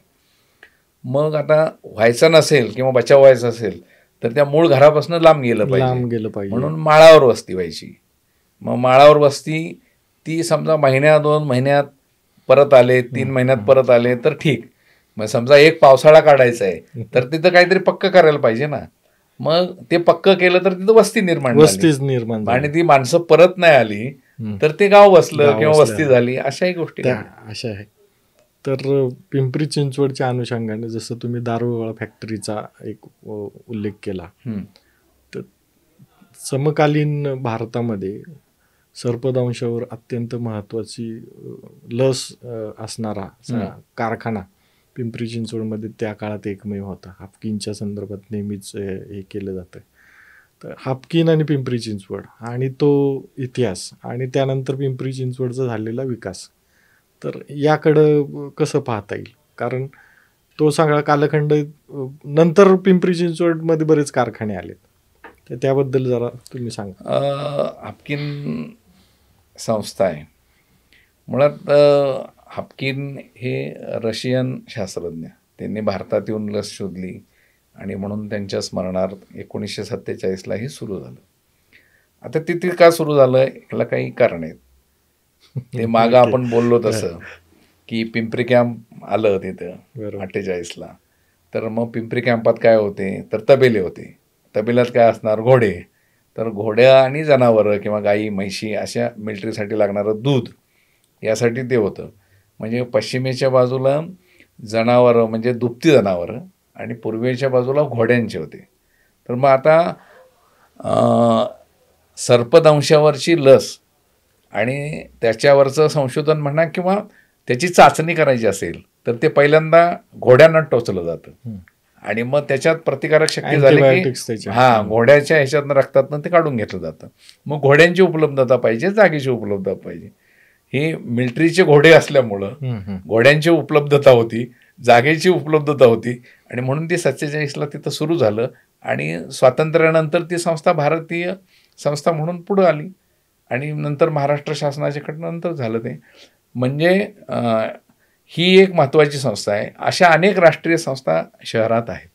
मग आता व्हायचा नसेल किंवा बचाव व्हायचा असेल तर त्या मूळ घरापासून लांब गेलं पाहिजे, म्हणून माळावर वस्ती व्हायची. मग माळावर वस्ती ती समजा महिन्यात 2 महिन्यात परत आले, 3 महिन्यात परत आले तर ठीक. मग समजा एक पावसाळा काढायचा आहे तर तिथं काहीतरी पक्क करायला पाहिजे ना. मग ते पक्क केलं तर तिथं वस्ती निर्माण झाली आणि ती माणसं परत नाही आली तर ते गाव बसलं किंवा वस्ती झाली. अशाही गोष्टी अशा आहे. तर पिंपरी चिंचवडच्या अनुषंगाने जसं तुम्ही दारुगोळा फॅक्टरीचा एक उल्लेख केला, तर समकालीन भारतामध्ये सर्पदंशावर अत्यंत महत्त्वाची लस असणारा कारखाना पिंपरी चिंचवडमध्ये त्या काळात एकमेव होता. हाफकिनच्या संदर्भात नेहमीच हे केलं जातं. तर हाफकिन आणि पिंपरी चिंचवड आणि तो इतिहास आणि त्यानंतर पिंपरी चिंचवडचा झालेला विकास, तर याकडं कसं पाहता येईल? कारण तो सगळा कालखंड नंतर पिंपरी चिंचवडमध्ये बरेच कारखाने आलेत, तर त्याबद्दल जरा तुम्ही सांगा. हाफकिन संस्था आहे मुळात. हाफकिन हे रशियन शास्त्रज्ञ, त्यांनी भारतात येऊन लस शोधली आणि म्हणून त्यांच्या स्मरणार्थ 1947ला हे सुरू झालं. आता तिथे का सुरू झालं याला काही कारण आहेत. ते मागं आपण बोललो तसं की पिंपरी कॅम्प आलं तिथं 48ला. तर मग पिंपरी कॅम्पात काय होते तर तबेले होते. तबेल्यात काय असणार, घोडे. तर घोड्या आणि जनावरं किंवा गाई म्हैशी अशा मिलिटरीसाठी लागणारं दूध यासाठी ते होतं. म्हणजे पश्चिमेच्या बाजूला जनावरं म्हणजे दुभती जनावरं आणि पूर्वेच्या बाजूला घोड्यांचे होते. तर मग आता सर्पदंशावरची लस आणि त्याच्यावरचं संशोधन म्हणा किंवा त्याची चाचणी करायची असेल तर ते पहिल्यांदा घोड्यांना टोचलं जातं आणि मग त्याच्यात प्रतिकारक शक्ती झाली की घोड्याच्या ह्याच्यातनं रक्तातनं ते काढून घेतलं जातं. मग घोड्यांची उपलब्धता पाहिजे, जागेची उपलब्धता पाहिजे. हे मिलिटरीचे घोडे असल्यामुळं घोड्यांची उपलब्धता होती, जागेची उपलब्धता होती आणि म्हणून ती 47ला तिथं सुरू झालं आणि स्वातंत्र्यानंतर ती संस्था भारतीय संस्था म्हणून पुढं आली आणि नंतर महाराष्ट्र शासनाच्याकडनं नंतर झालं ते. म्हणजे ही एक महत्त्वाची संस्था आहे. अशा अनेक राष्ट्रीय संस्था शहरात आहेत.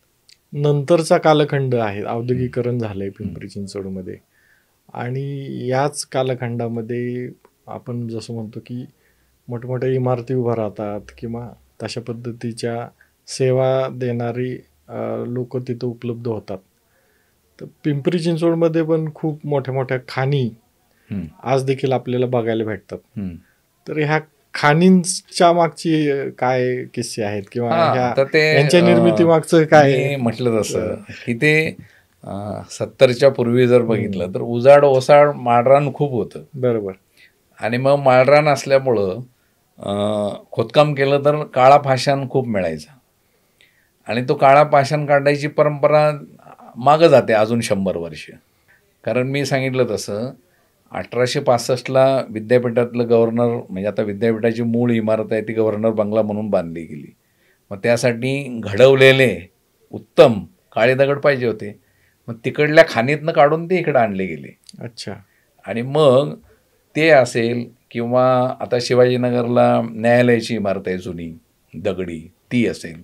नंतरचा कालखंड आहे, औद्योगिकरण झालंय पिंपरी चिंचवडमध्ये आणि याच कालखंडामध्ये आपण जसं म्हणतो की मोठमोठ्या इमारती उभा राहतात किंवा तशा पद्धतीच्या सेवा देणारी लोक तिथं उपलब्ध होतात. तर पिंपरी चिंचवडमध्ये पण खूप मोठ्या मोठ्या खाणी आज देखील आपल्याला बघायला भेटतात. तर ह्या खाणींच्या मागची काय किस्से आहेत किंवा यांच्या निर्मिती मागचं काय म्हटलं तसं की ते 70च्या पूर्वी जर बघितलं तर उजाड ओसाड माळरान खूप होतं. बरोबर. आणि मग माळरान असल्यामुळं खोदकाम केलं तर काळा पाषाण खूप मिळायचा आणि तो काळा पाषाण काढायची परंपरा मागं जाते अजून 100 वर्ष. कारण मी सांगितलं तसं 1865ला विद्यापीठातलं गव्हर्नर, म्हणजे आता विद्यापीठाची मूळ इमारत आहे ती गव्हर्नर बंगला म्हणून बांधली गेली. मग त्यासाठी घडवलेले उत्तम काळे दगड पाहिजे होते. मग तिकडल्या खाणीतनं काढून ते इकडे आणले गेले. अच्छा. आणि मग ते असेल किंवा आता शिवाजीनगरला न्यायालयाची इमारत आहे जुनी दगडी, ती असेल.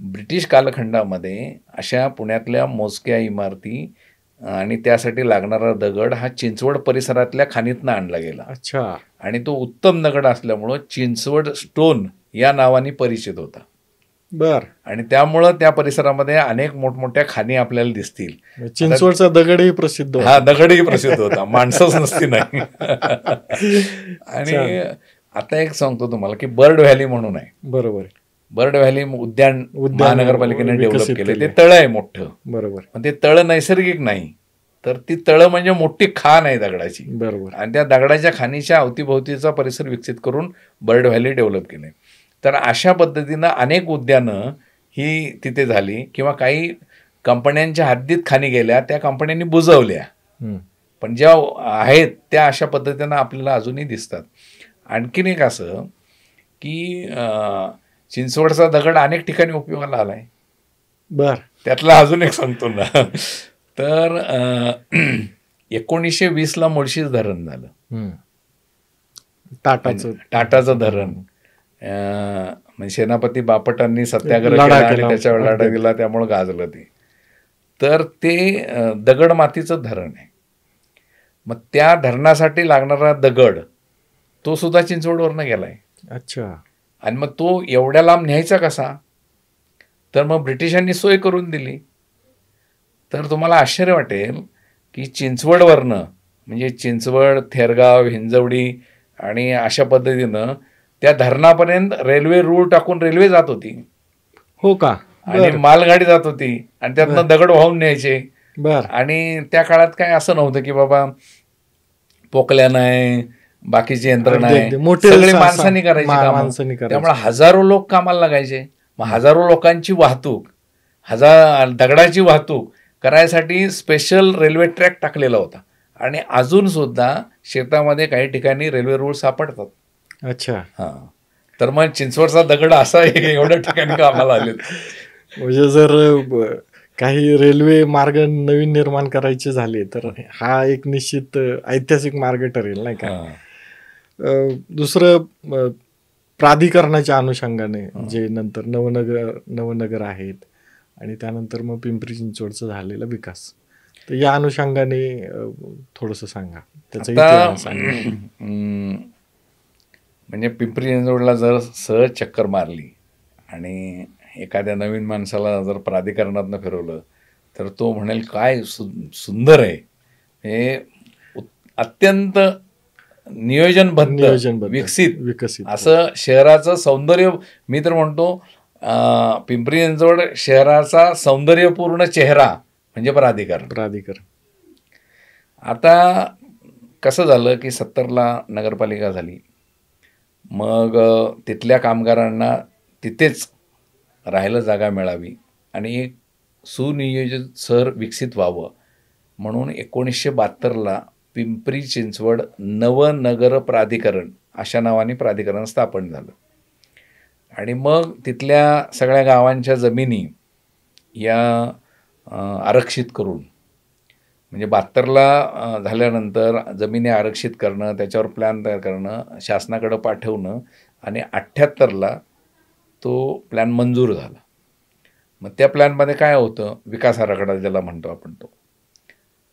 ब्रिटिश कालखंडामध्ये अशा पुण्यातल्या मोजक्या इमारती आणि त्यासाठी लागणारा दगड हा चिंचवड परिसरातल्या खाणीतनं आणला गेला. अच्छा. आणि तो उत्तम दगड असल्यामुळं चिंचवड स्टोन या नावाने परिचित होता. बर. आणि त्यामुळं त्या परिसरामध्ये अनेक मोठमोठ्या खाणी आपल्याला दिसतील. चिंचवडचा दगडही प्रसिद्ध होता. हा, दगडही प्रसिद्ध होता, माणसंच नसती नाही. आणि आता एक सांगतो तुम्हाला की बर्ड व्हॅली म्हणून आहे. बरोबर. बर्ड व्हॅली उद्यान महानगरपालिकेने डेव्हलप केले. ते तळं आहे मोठं. बरोबर. पण ते तळं नैसर्गिक नाही, तर ती तळं म्हणजे मोठी खाण आहे दगडाची. बरोबर. आणि त्या दगडाच्या खाणीच्या अवतीभोवतीचा परिसर विकसित करून बर्ड व्हॅली डेव्हलप केले. तर अशा पद्धतीनं अनेक उद्यानं ही तिथे झाली किंवा काही कंपन्यांच्या हद्दीत खाणी गेल्या, त्या कंपन्यांनी बुजवल्या पण ज्या आहेत त्या अशा पद्धतीनं आपल्याला अजूनही दिसतात. आणखीन एक असं की चिंचवडचा दगड अनेक ठिकाणी उपयोगाला आलाय. बर. त्यातला अजून एक सांगतो ना. तर 1920ला मुळशीच धरण झालं, टाटाचं धरण. म्हणजे सेनापती बापटांनी सत्याग्रह केला आणि त्याच्यावर लढा दिला, त्यामुळे गाजलं ते. तर ते दगड मातीचं धरण आहे. मग त्या धरणासाठी लागणारा दगड तो सुद्धा चिंचवडवरनं गेलाय. अच्छा. आणि मग तो एवढ्या लांब न्यायचा कसा, तर मग ब्रिटिशांनी सोय करून दिली. तर तुम्हाला आश्चर्य वाटेल की चिंचवडवरनं, म्हणजे चिंचवड, थेरगाव, हिंजवडी आणि अशा पद्धतीनं त्या धरणापर्यंत रेल्वे रूळ टाकून रेल्वे जात होती. हो का. आणि मालगाडी जात होती आणि त्यातनं दगड वाहून न्यायचे. आणि त्या काळात काय असं नव्हतं की बाबा पोकल्या नाही, बाकीची यंत्रणा आहे, सगळी माणसांनी करायची कामं. त्यामुळे हजारो लोक कामाला लागायचे. मग हजारो लोकांची वाहतूक, दगडाची वाहतूक करायसाठी स्पेशल रेल्वे ट्रॅक टाकलेला होता. आणि अजून सुद्धा शेतामध्ये काही ठिकाणी रेल्वे रूळ सापडतात. अच्छा. हां. तर मग चिंचवडचा दगड असा एवढ्या ठिकाणी कामाला आले. म्हणजे जर काही रेल्वे मार्ग नवीन निर्माण करायचे झाले तर हा एक निश्चित ऐतिहासिक मार्ग ठरेल, नाही का. दुसरं प्राधिकरणाच्या अनुषंगाने जे नंतर नवनगर आहेत आणि त्यानंतर मग पिंपरी चिंचवडचं झालेला विकास, तर या अनुषंगाने थोडंसं सांगा त्याचा इतिहास. म्हणजे पिंपरी चिंचवडला जर सहज चक्कर मारली आणि एखाद्या नवीन माणसाला जर प्राधिकरणातनं फिरवलं तर तो म्हणेल काय सुंदर आहे हे, अत्यंत नियोजनबद्ध, विकसित असं शहराचं सौंदर्य. मी तर म्हणतो पिंपरी चिंचवड शहराचा सौंदर्यपूर्ण चेहरा म्हणजे प्राधिकरण. आता कसं झालं की 70ला नगरपालिका झाली. मग तिथल्या कामगारांना तिथेच राहायला जागा मिळावी आणि एक सुनियोजित शहर विकसित व्हावं म्हणून 1972ला पिंपरी चिंचवड नवनगर प्राधिकरण अशा नावाने प्राधिकरण स्थापन झालं. आणि मग तिथल्या सगळ्या गावांच्या जमिनी या आरक्षित करून, म्हणजे 72ला झाल्यानंतर जमिनी आरक्षित करणं, त्याच्यावर प्लॅन तयार करणं, शासनाकडं पाठवणं आणि 78ला तो प्लॅन मंजूर झाला. मग त्या प्लॅनमध्ये काय होतं, विकास आराखडा ज्याला म्हणतो आपण, तो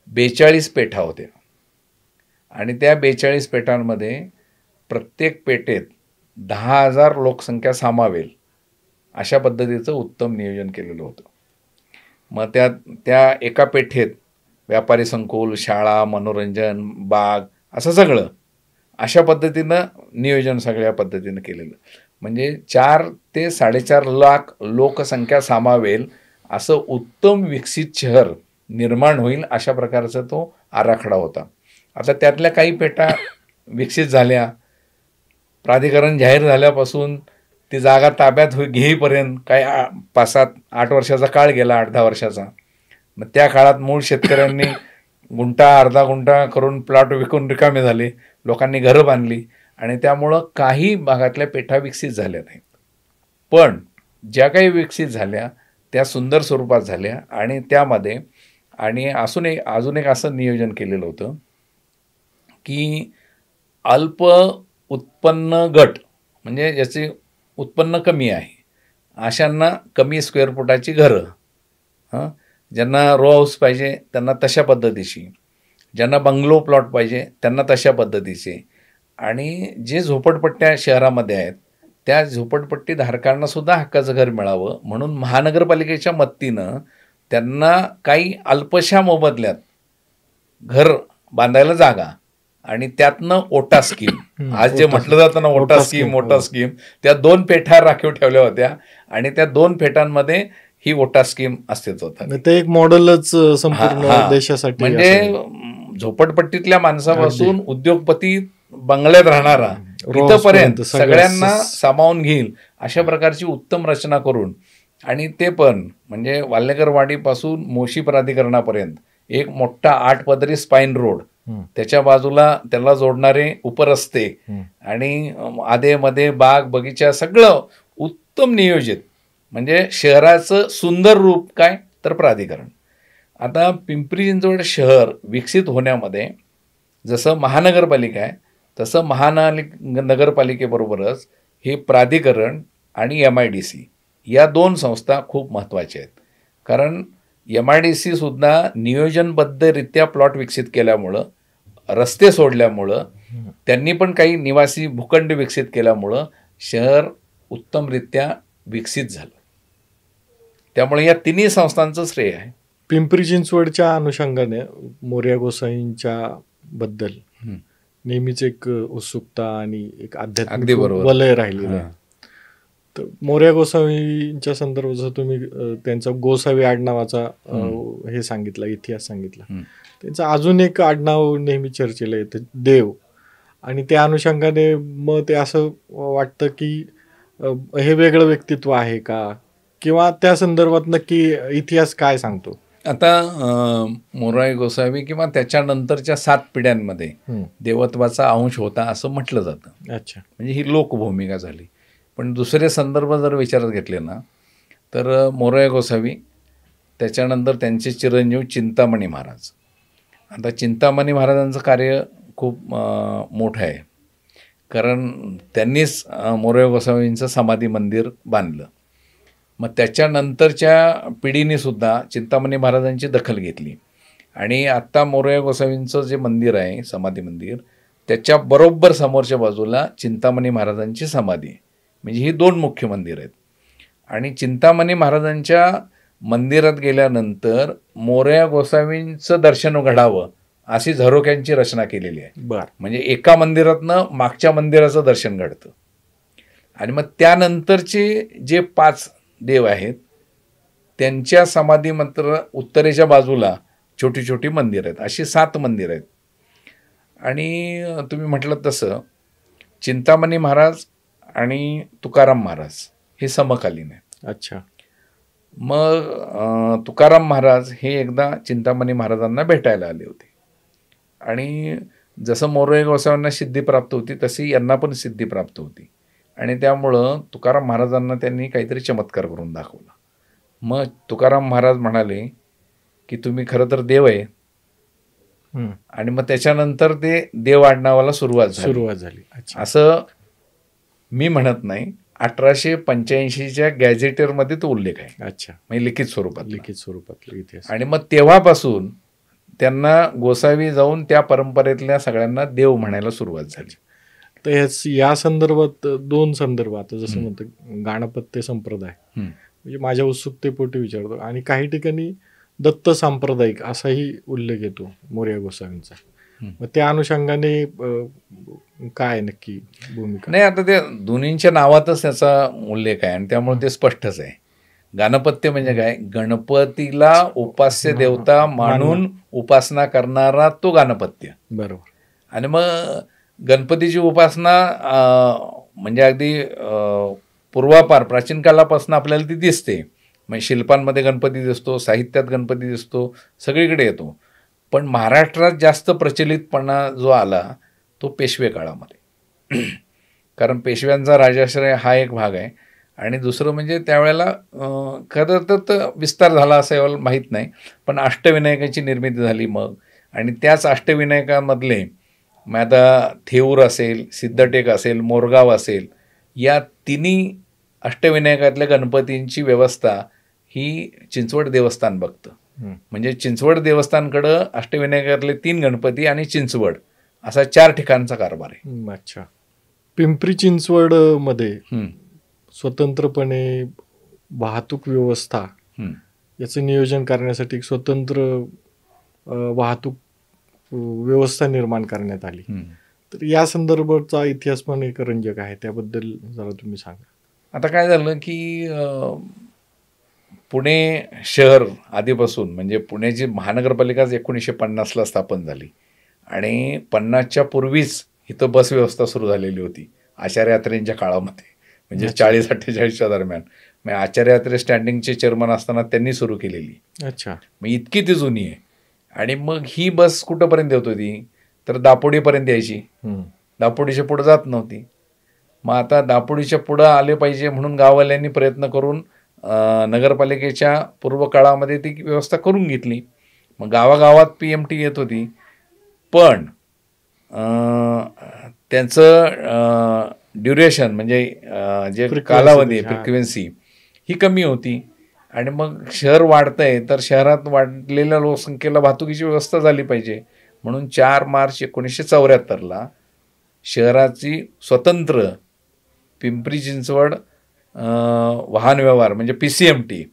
42 पेठा होत्या. आणि त्या 42 पेठांमध्ये प्रत्येक पेठेत 10,000 लोकसंख्या सामावेल अशा पद्धतीचं उत्तम नियोजन केलेलं होतं. मग त्या एका पेठेत व्यापारी संकुल, शाळा, मनोरंजन, बाग असं सगळं अशा पद्धतीनं नियोजन सगळ्या पद्धतीनं केलेलं. म्हणजे 4 ते 4.5 लाख लोकसंख्या सामावेल असं उत्तम विकसित शहर निर्माण होईल अशा प्रकारचा तो आराखडा होता. आता त्यातल्या काही पेठा विकसित झाल्या, प्राधिकरण जाहीर झाल्यापासून ती जागा ताब्यात घेईपर्यंत काही 5-7-8 वर्षाचा काळ गेला, 8-10 वर्षाचा. मग त्या काळात मूळ शेतकऱ्यांनी गुंठा अर्धा गुंठा करून प्लॉट विकून रिकामे झाले, लोकांनी घरं बांधली आणि त्यामुळं काही भागातल्या पेठा विकसित झाल्या नाहीत. पण ज्या काही विकसित झाल्या त्या सुंदर स्वरूपात झाल्या. आणि त्यामध्ये अजून एक असं नियोजन केलेलं होतं की अल्प उत्पन्न गट, म्हणजे ज्याचे उत्पन्न कमी आहे अशांना कमी स्क्वेअर फुटाची घरं, ज्यांना रो हाऊस पाहिजे त्यांना तशा पद्धतीची, ज्यांना बंगलो प्लॉट पाहिजे त्यांना तशा पद्धतीचे, आणि जे झोपडपट्ट्या शहरामध्ये आहेत त्या झोपडपट्टी धारकांना सुद्धा हक्काचं घर मिळावं म्हणून महानगरपालिकेच्या मदतीनं त्यांना काही अल्पशा मोबदल्यात घर बांधायला जागा, आणि त्यातनं ओटा स्कीम, आज जे म्हटलं जातं ना ओटा स्कीम, त्या 2 पेठा राखीव ठेवल्या होत्या आणि त्या 2 पेठांमध्ये ही ओटा स्कीम अस्तित्वात होती. ते एक मॉडेलच संपूर्ण देशासाठी. म्हणजे झोपडपट्टीतल्या माणसापासून उद्योगपती बंगल्यात राहणारा इथपर्यंत सगळ्यांना सामावून घेईल अशा प्रकारची उत्तम रचना करून, आणि ते पण म्हणजे वाल्हेकरवाडीपासून मोशी प्राधिकरणापर्यंत एक मोठा 8 पदरी स्पाईन रोड त्याच्या बाजूला त्याला जोडणारे उपरस्ते आणि आधेमध्ये बाग बगीचा सगळं उत्तम नियोजित, म्हणजे शहराचं सुंदर रूप काय तर प्राधिकरण. आता पिंपरी चिंचवड शहर विकसित होण्यामध्ये जसं महानगरपालिका आहे तसं नगरपालिकेबरोबरच हे प्राधिकरण आणि MIDC या 2 संस्था खूप महत्त्वाच्या आहेत. कारण MIDC सुद्धा नियोजनबद्धरित्या प्लॉट विकसित केल्यामुळं, रस्ते सोडल्यामुळं, त्यांनी पण काही निवासी भूखंड विकसित केल्यामुळं शहर उत्तमरित्या विकसित झालं. त्यामुळे या तिन्ही संस्थांचं श्रेय आहे. पिंपरी चिंचवडच्या अनुषंगाने मोरया गोसावींच्या बद्दल नेहमीच एक उत्सुकता आणि एक आध्यात्मिक वलय राहिलेलं आहे. तर मोरया गोसावींच्या संदर्भात जर तुम्ही त्यांचा गोसावी आडनावाचा हे सांगितला, इतिहास सांगितला, त्यांचं अजून एक आडनाव नेहमी चर्चेला येतं, देव. आणि त्या अनुषंगाने मग ते असं वाटतं की हे वेगळं व्यक्तित्व आहे का, किंवा त्या संदर्भात नक्की इतिहास काय सांगतो? आता मोराई गोसावी किंवा त्याच्यानंतरच्या 7 पिढ्यांमध्ये देवत्वाचा अंश होता असं म्हटलं जातं. अच्छा. म्हणजे ही लोकभूमिका झाली. पण दुसरे संदर्भ जर विचारात घेतले ना, तर मोराई गोसावी, त्याच्यानंतर त्यांचे चिरंजीव चिंतामणी महाराज. आता चिंतामणी महाराजांचं कार्य खूप मोठं आहे, कारण त्यांनीच मोराई गोसावींचं समाधी मंदिर बांधलं. मग त्याच्यानंतरच्या पिढीने सुद्धा चिंतामणी महाराजांची दखल घेतली आणि आत्ता मोरया गोसावींचं जे मंदिर आहे, समाधी मंदिर, त्याच्या बरोबर समोरच्या बाजूला चिंतामणी महाराजांची समाधी आहे. म्हणजे ही 2 मुख्य मंदिर आहेत. आणि चिंतामणी महाराजांच्या मंदिरात गेल्यानंतर मोरया गोसावींचं दर्शन घडावं अशी झरोक्यांची रचना केलेली आहे. म्हणजे एका मंदिरातनं मागच्या मंदिराचं दर्शन घडतं. आणि मग त्यानंतरचे जे 5 देव आहेत त्यांच्या समाधी मात्र उत्तरेच्या बाजूला छोटी छोटी मंदिर आहेत. अशी 7 मंदिर आहेत. आणि तुम्ही म्हटलं तसं चिंतामणी महाराज आणि तुकाराम महाराज हे समकालीन आहेत. अच्छा. मग तुकाराम महाराज हे एकदा चिंतामणी महाराजांना भेटायला आले होते आणि जसं मोरया गोसाव्यांना सिद्धी प्राप्त होती तशी यांना पण सिद्धी प्राप्त होती. आणि त्यामुळं तुकाराम महाराजांना त्यांनी काहीतरी चमत्कार करून दाखवला. मग तुकाराम महाराज म्हणाले की तुम्ही खरं तर देव आहे. आणि मग त्याच्यानंतर ते देव आडनावाला सुरुवात झाली. असं मी म्हणत नाही, 1885च्या गॅझेटरमध्ये तो उल्लेख आहे. अच्छा. म्हणजे लिखित स्वरूपात इतिहास. आणि मग तेव्हापासून त्यांना गोसावी जाऊन त्या परंपरेतल्या सगळ्यांना देव म्हणायला सुरुवात झाली. तर या संदर्भात 2 संदर्भ, आता जसं म्हणतं गाणपत्य संप्रदाय, म्हणजे माझ्या उत्सुकतेपोटी विचारतो, आणि काही ठिकाणी दत्त सांप्रदायिक असाही उल्लेख येतो मोरया गोसावींचा. मग त्या अनुषंगाने काय नक्की भूमिका? नाही, आता त्या दोन्हींच्या नावातच त्याचा उल्लेख आहे आणि त्यामुळे ते स्पष्टच आहे. गाणपत्य म्हणजे काय? गणपतीला उपास्य देवता मानून उपासना करणारा तो गाणपत्य. बरोबर. आणि मग गणपतीची उपासना म्हणजे अगदी पूर्वापार प्राचीन कालापासून आपल्याला ती दिसते. म्हणजे शिल्पांमध्ये गणपती दिसतो, साहित्यात गणपती दिसतो, सगळीकडे येतो. पण महाराष्ट्रात जास्त प्रचलितपणा जो आला तो पेशवे काळामध्ये. कारण पेशव्यांचा राजाश्रय हा एक भाग आहे. आणि दुसरं म्हणजे त्यावेळेला खरं तर विस्तार झाला असं यावेळेला माहीत नाही, पण अष्टविनायकाची निर्मिती झाली मग. आणि त्याच अष्टविनायकामधले मग आता थेऊर असेल, सिद्धटेक असेल, मोरगाव असेल, या तिन्ही अष्टविनायकातल्या गणपतींची व्यवस्था ही चिंचवड देवस्थान बघतं. म्हणजे चिंचवड देवस्थानकडं अष्टविनायकातले 3 गणपती आणि चिंचवड असा 4 ठिकाणचा कारभार आहे. अच्छा. पिंपरी चिंचवड मध्ये स्वतंत्रपणे वाहतूक व्यवस्था याचं नियोजन करण्यासाठी स्वतंत्र वाहतूक व्यवस्था निर्माण करण्यात आली. तर या संदर्भाचा इतिहास पण एक रंजक आहे, त्याबद्दल जरा तुम्ही सांगा. आता काय झालं की पुणे शहर आधीपासून, म्हणजे पुण्याची महानगरपालिका 1950ला स्थापन झाली आणि 50च्या पूर्वीच इथं बस व्यवस्था सुरू झालेली होती आचार्य यात्रेंच्या काळामध्ये. म्हणजे 40-48च्या दरम्यान मग आचार्य यात्रे स्टँडिंगचे चेअरमन असताना त्यांनी सुरू केलेली. अच्छा. मग इतकी ती जुनी आहे. आणि मग ही बस कुठंपर्यंत येत होती तर दापोडीपर्यंत यायची, हम्म. दापोडीच्या पुढे जात नव्हती. मग आता दापोडीच्या पुढं आले पाहिजे म्हणून गाववाल्यांनी प्रयत्न करून नगरपालिकेच्या पूर्व काळामध्ये ती व्यवस्था करून घेतली. मग गावागावात PMT येत होती, पण त्यांचं ड्युरेशन म्हणजे जे कालावधी फ्रिक्वेन्सी ही कमी होती. आणि मग शहर वाढतंय तर शहरात वाढलेल्या लोकसंख्येला वाहतुकीची व्यवस्था झाली पाहिजे म्हणून 4 मार्च 1974 शहराची स्वतंत्र पिंपरी चिंचवड वाहन व्यवहार म्हणजे PCMT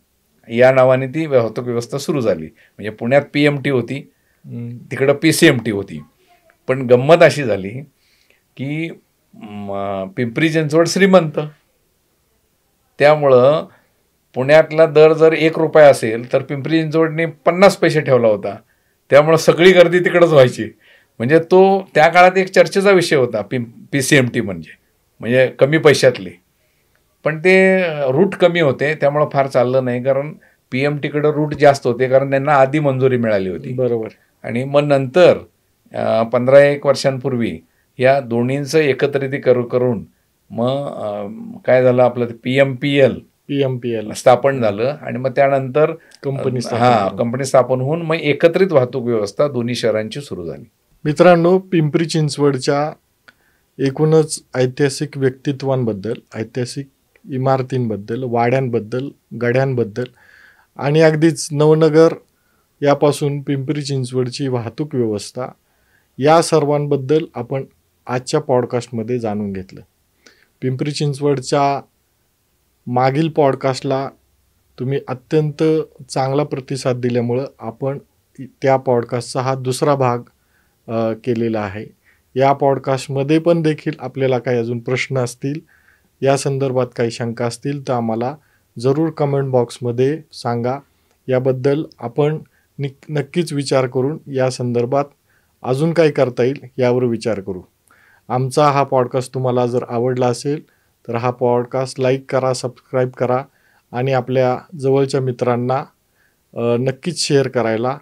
या नावाने ती वाहतूक व्यवस्था सुरू झाली. म्हणजे पुण्यात PMT होती, तिकडं PCMT होती. पण गंमत अशी झाली की पिंपरी चिंचवड श्रीमंत, त्यामुळं पुण्यातला दर जर 1 रुपया असेल तर पिंपरी चिंचवडने 50 पैसे ठेवला होता. त्यामुळं सगळी गर्दी तिकडंच व्हायची. म्हणजे तो त्या काळात एक चर्चेचा विषय होता PCMT म्हणजे कमी पैशातली. पण ते रूट कमी होते त्यामुळं फार चाललं नाही, कारण PMTकडं रूट जास्त होते कारण त्यांना आधी मंजुरी मिळाली होती. बरोबर. आणि मग नंतर 15-1 वर्षांपूर्वी या दोन्हींचं एकत्रित करून मग काय झालं, आपलं PMPL स्थापन झालं. आणि मग त्यानंतर कंपनी स्थापन होऊन मग एकत्रित वाहतूक व्यवस्था दोन्ही शहरांची सुरू झाली. मित्रांनो, पिंपरी चिंचवडच्या एकूणच ऐतिहासिक व्यक्तित्वांबद्दल, ऐतिहासिक इमारतींबद्दल, वाड्यांबद्दल, गड्यांबद्दल आणि अगदीच नवनगर यापासून पिंपरी चिंचवडची वाहतूक व्यवस्था या सर्वांबद्दल आपण आजच्या पॉडकास्टमध्ये जाणून घेतलं. पिंपरी चिंचवडच्या मागील पॉडकास्टला तुम्ही अत्यंत चांगला प्रतिसाद दिल्यामुळं आपण त्या पॉडकास्टचा हा दुसरा भाग केलेला आहे. या पॉडकास्टमध्ये पण देखील आपल्याला काही अजून प्रश्न असतील, या संदर्भात काही शंका असतील तर आम्हाला जरूर कमेंट बॉक्समध्ये सांगा. याबद्दल आपण नक्कीच विचार करून या संदर्भात अजून काय करता येईल यावर विचार करू. आमचा हा पॉडकास्ट तुम्हाला जर आवडला असेल तर हा पॉडकास्ट लाईक करा, सबस्क्राईब करा आणि आपल्या जवळच्या मित्रांना नक्कीच शेअर करायला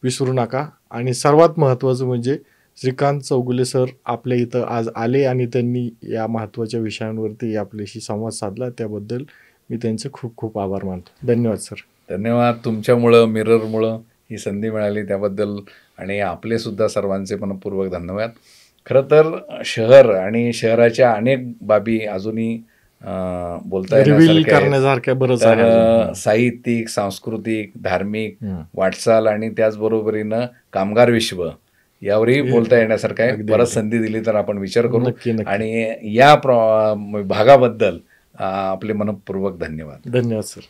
विसरू नका. आणि सर्वात महत्त्वाचं म्हणजे श्रीकांत चौगुले सर आपल्या इथं आज आले आणि त्यांनी या महत्त्वाच्या विषयांवरती आपल्याशी संवाद साधला, त्याबद्दल मी त्यांचे खूप खूप आभार मानतो. धन्यवाद सर. धन्यवाद. तुमच्यामुळं, मिररमुळं ही संधी मिळाली त्याबद्दल आणि आपलेसुद्धा सर्वांचे मनपूर्वक धन्यवाद. खरं तर शहर आणि शहराच्या अनेक बाबी अजूनही बोलता करण्यासारख्या बरंच आहे. साहित्यिक, सांस्कृतिक, धार्मिक वाटचाल आणि त्याचबरोबरीनं कामगार विश्व यावरही बोलता येण्यासारखं आहे. बरंच संधी दिली तर आपण विचार करू. आणि या भागाबद्दल आपले मनपूर्वक धन्यवाद. धन्यवाद सर.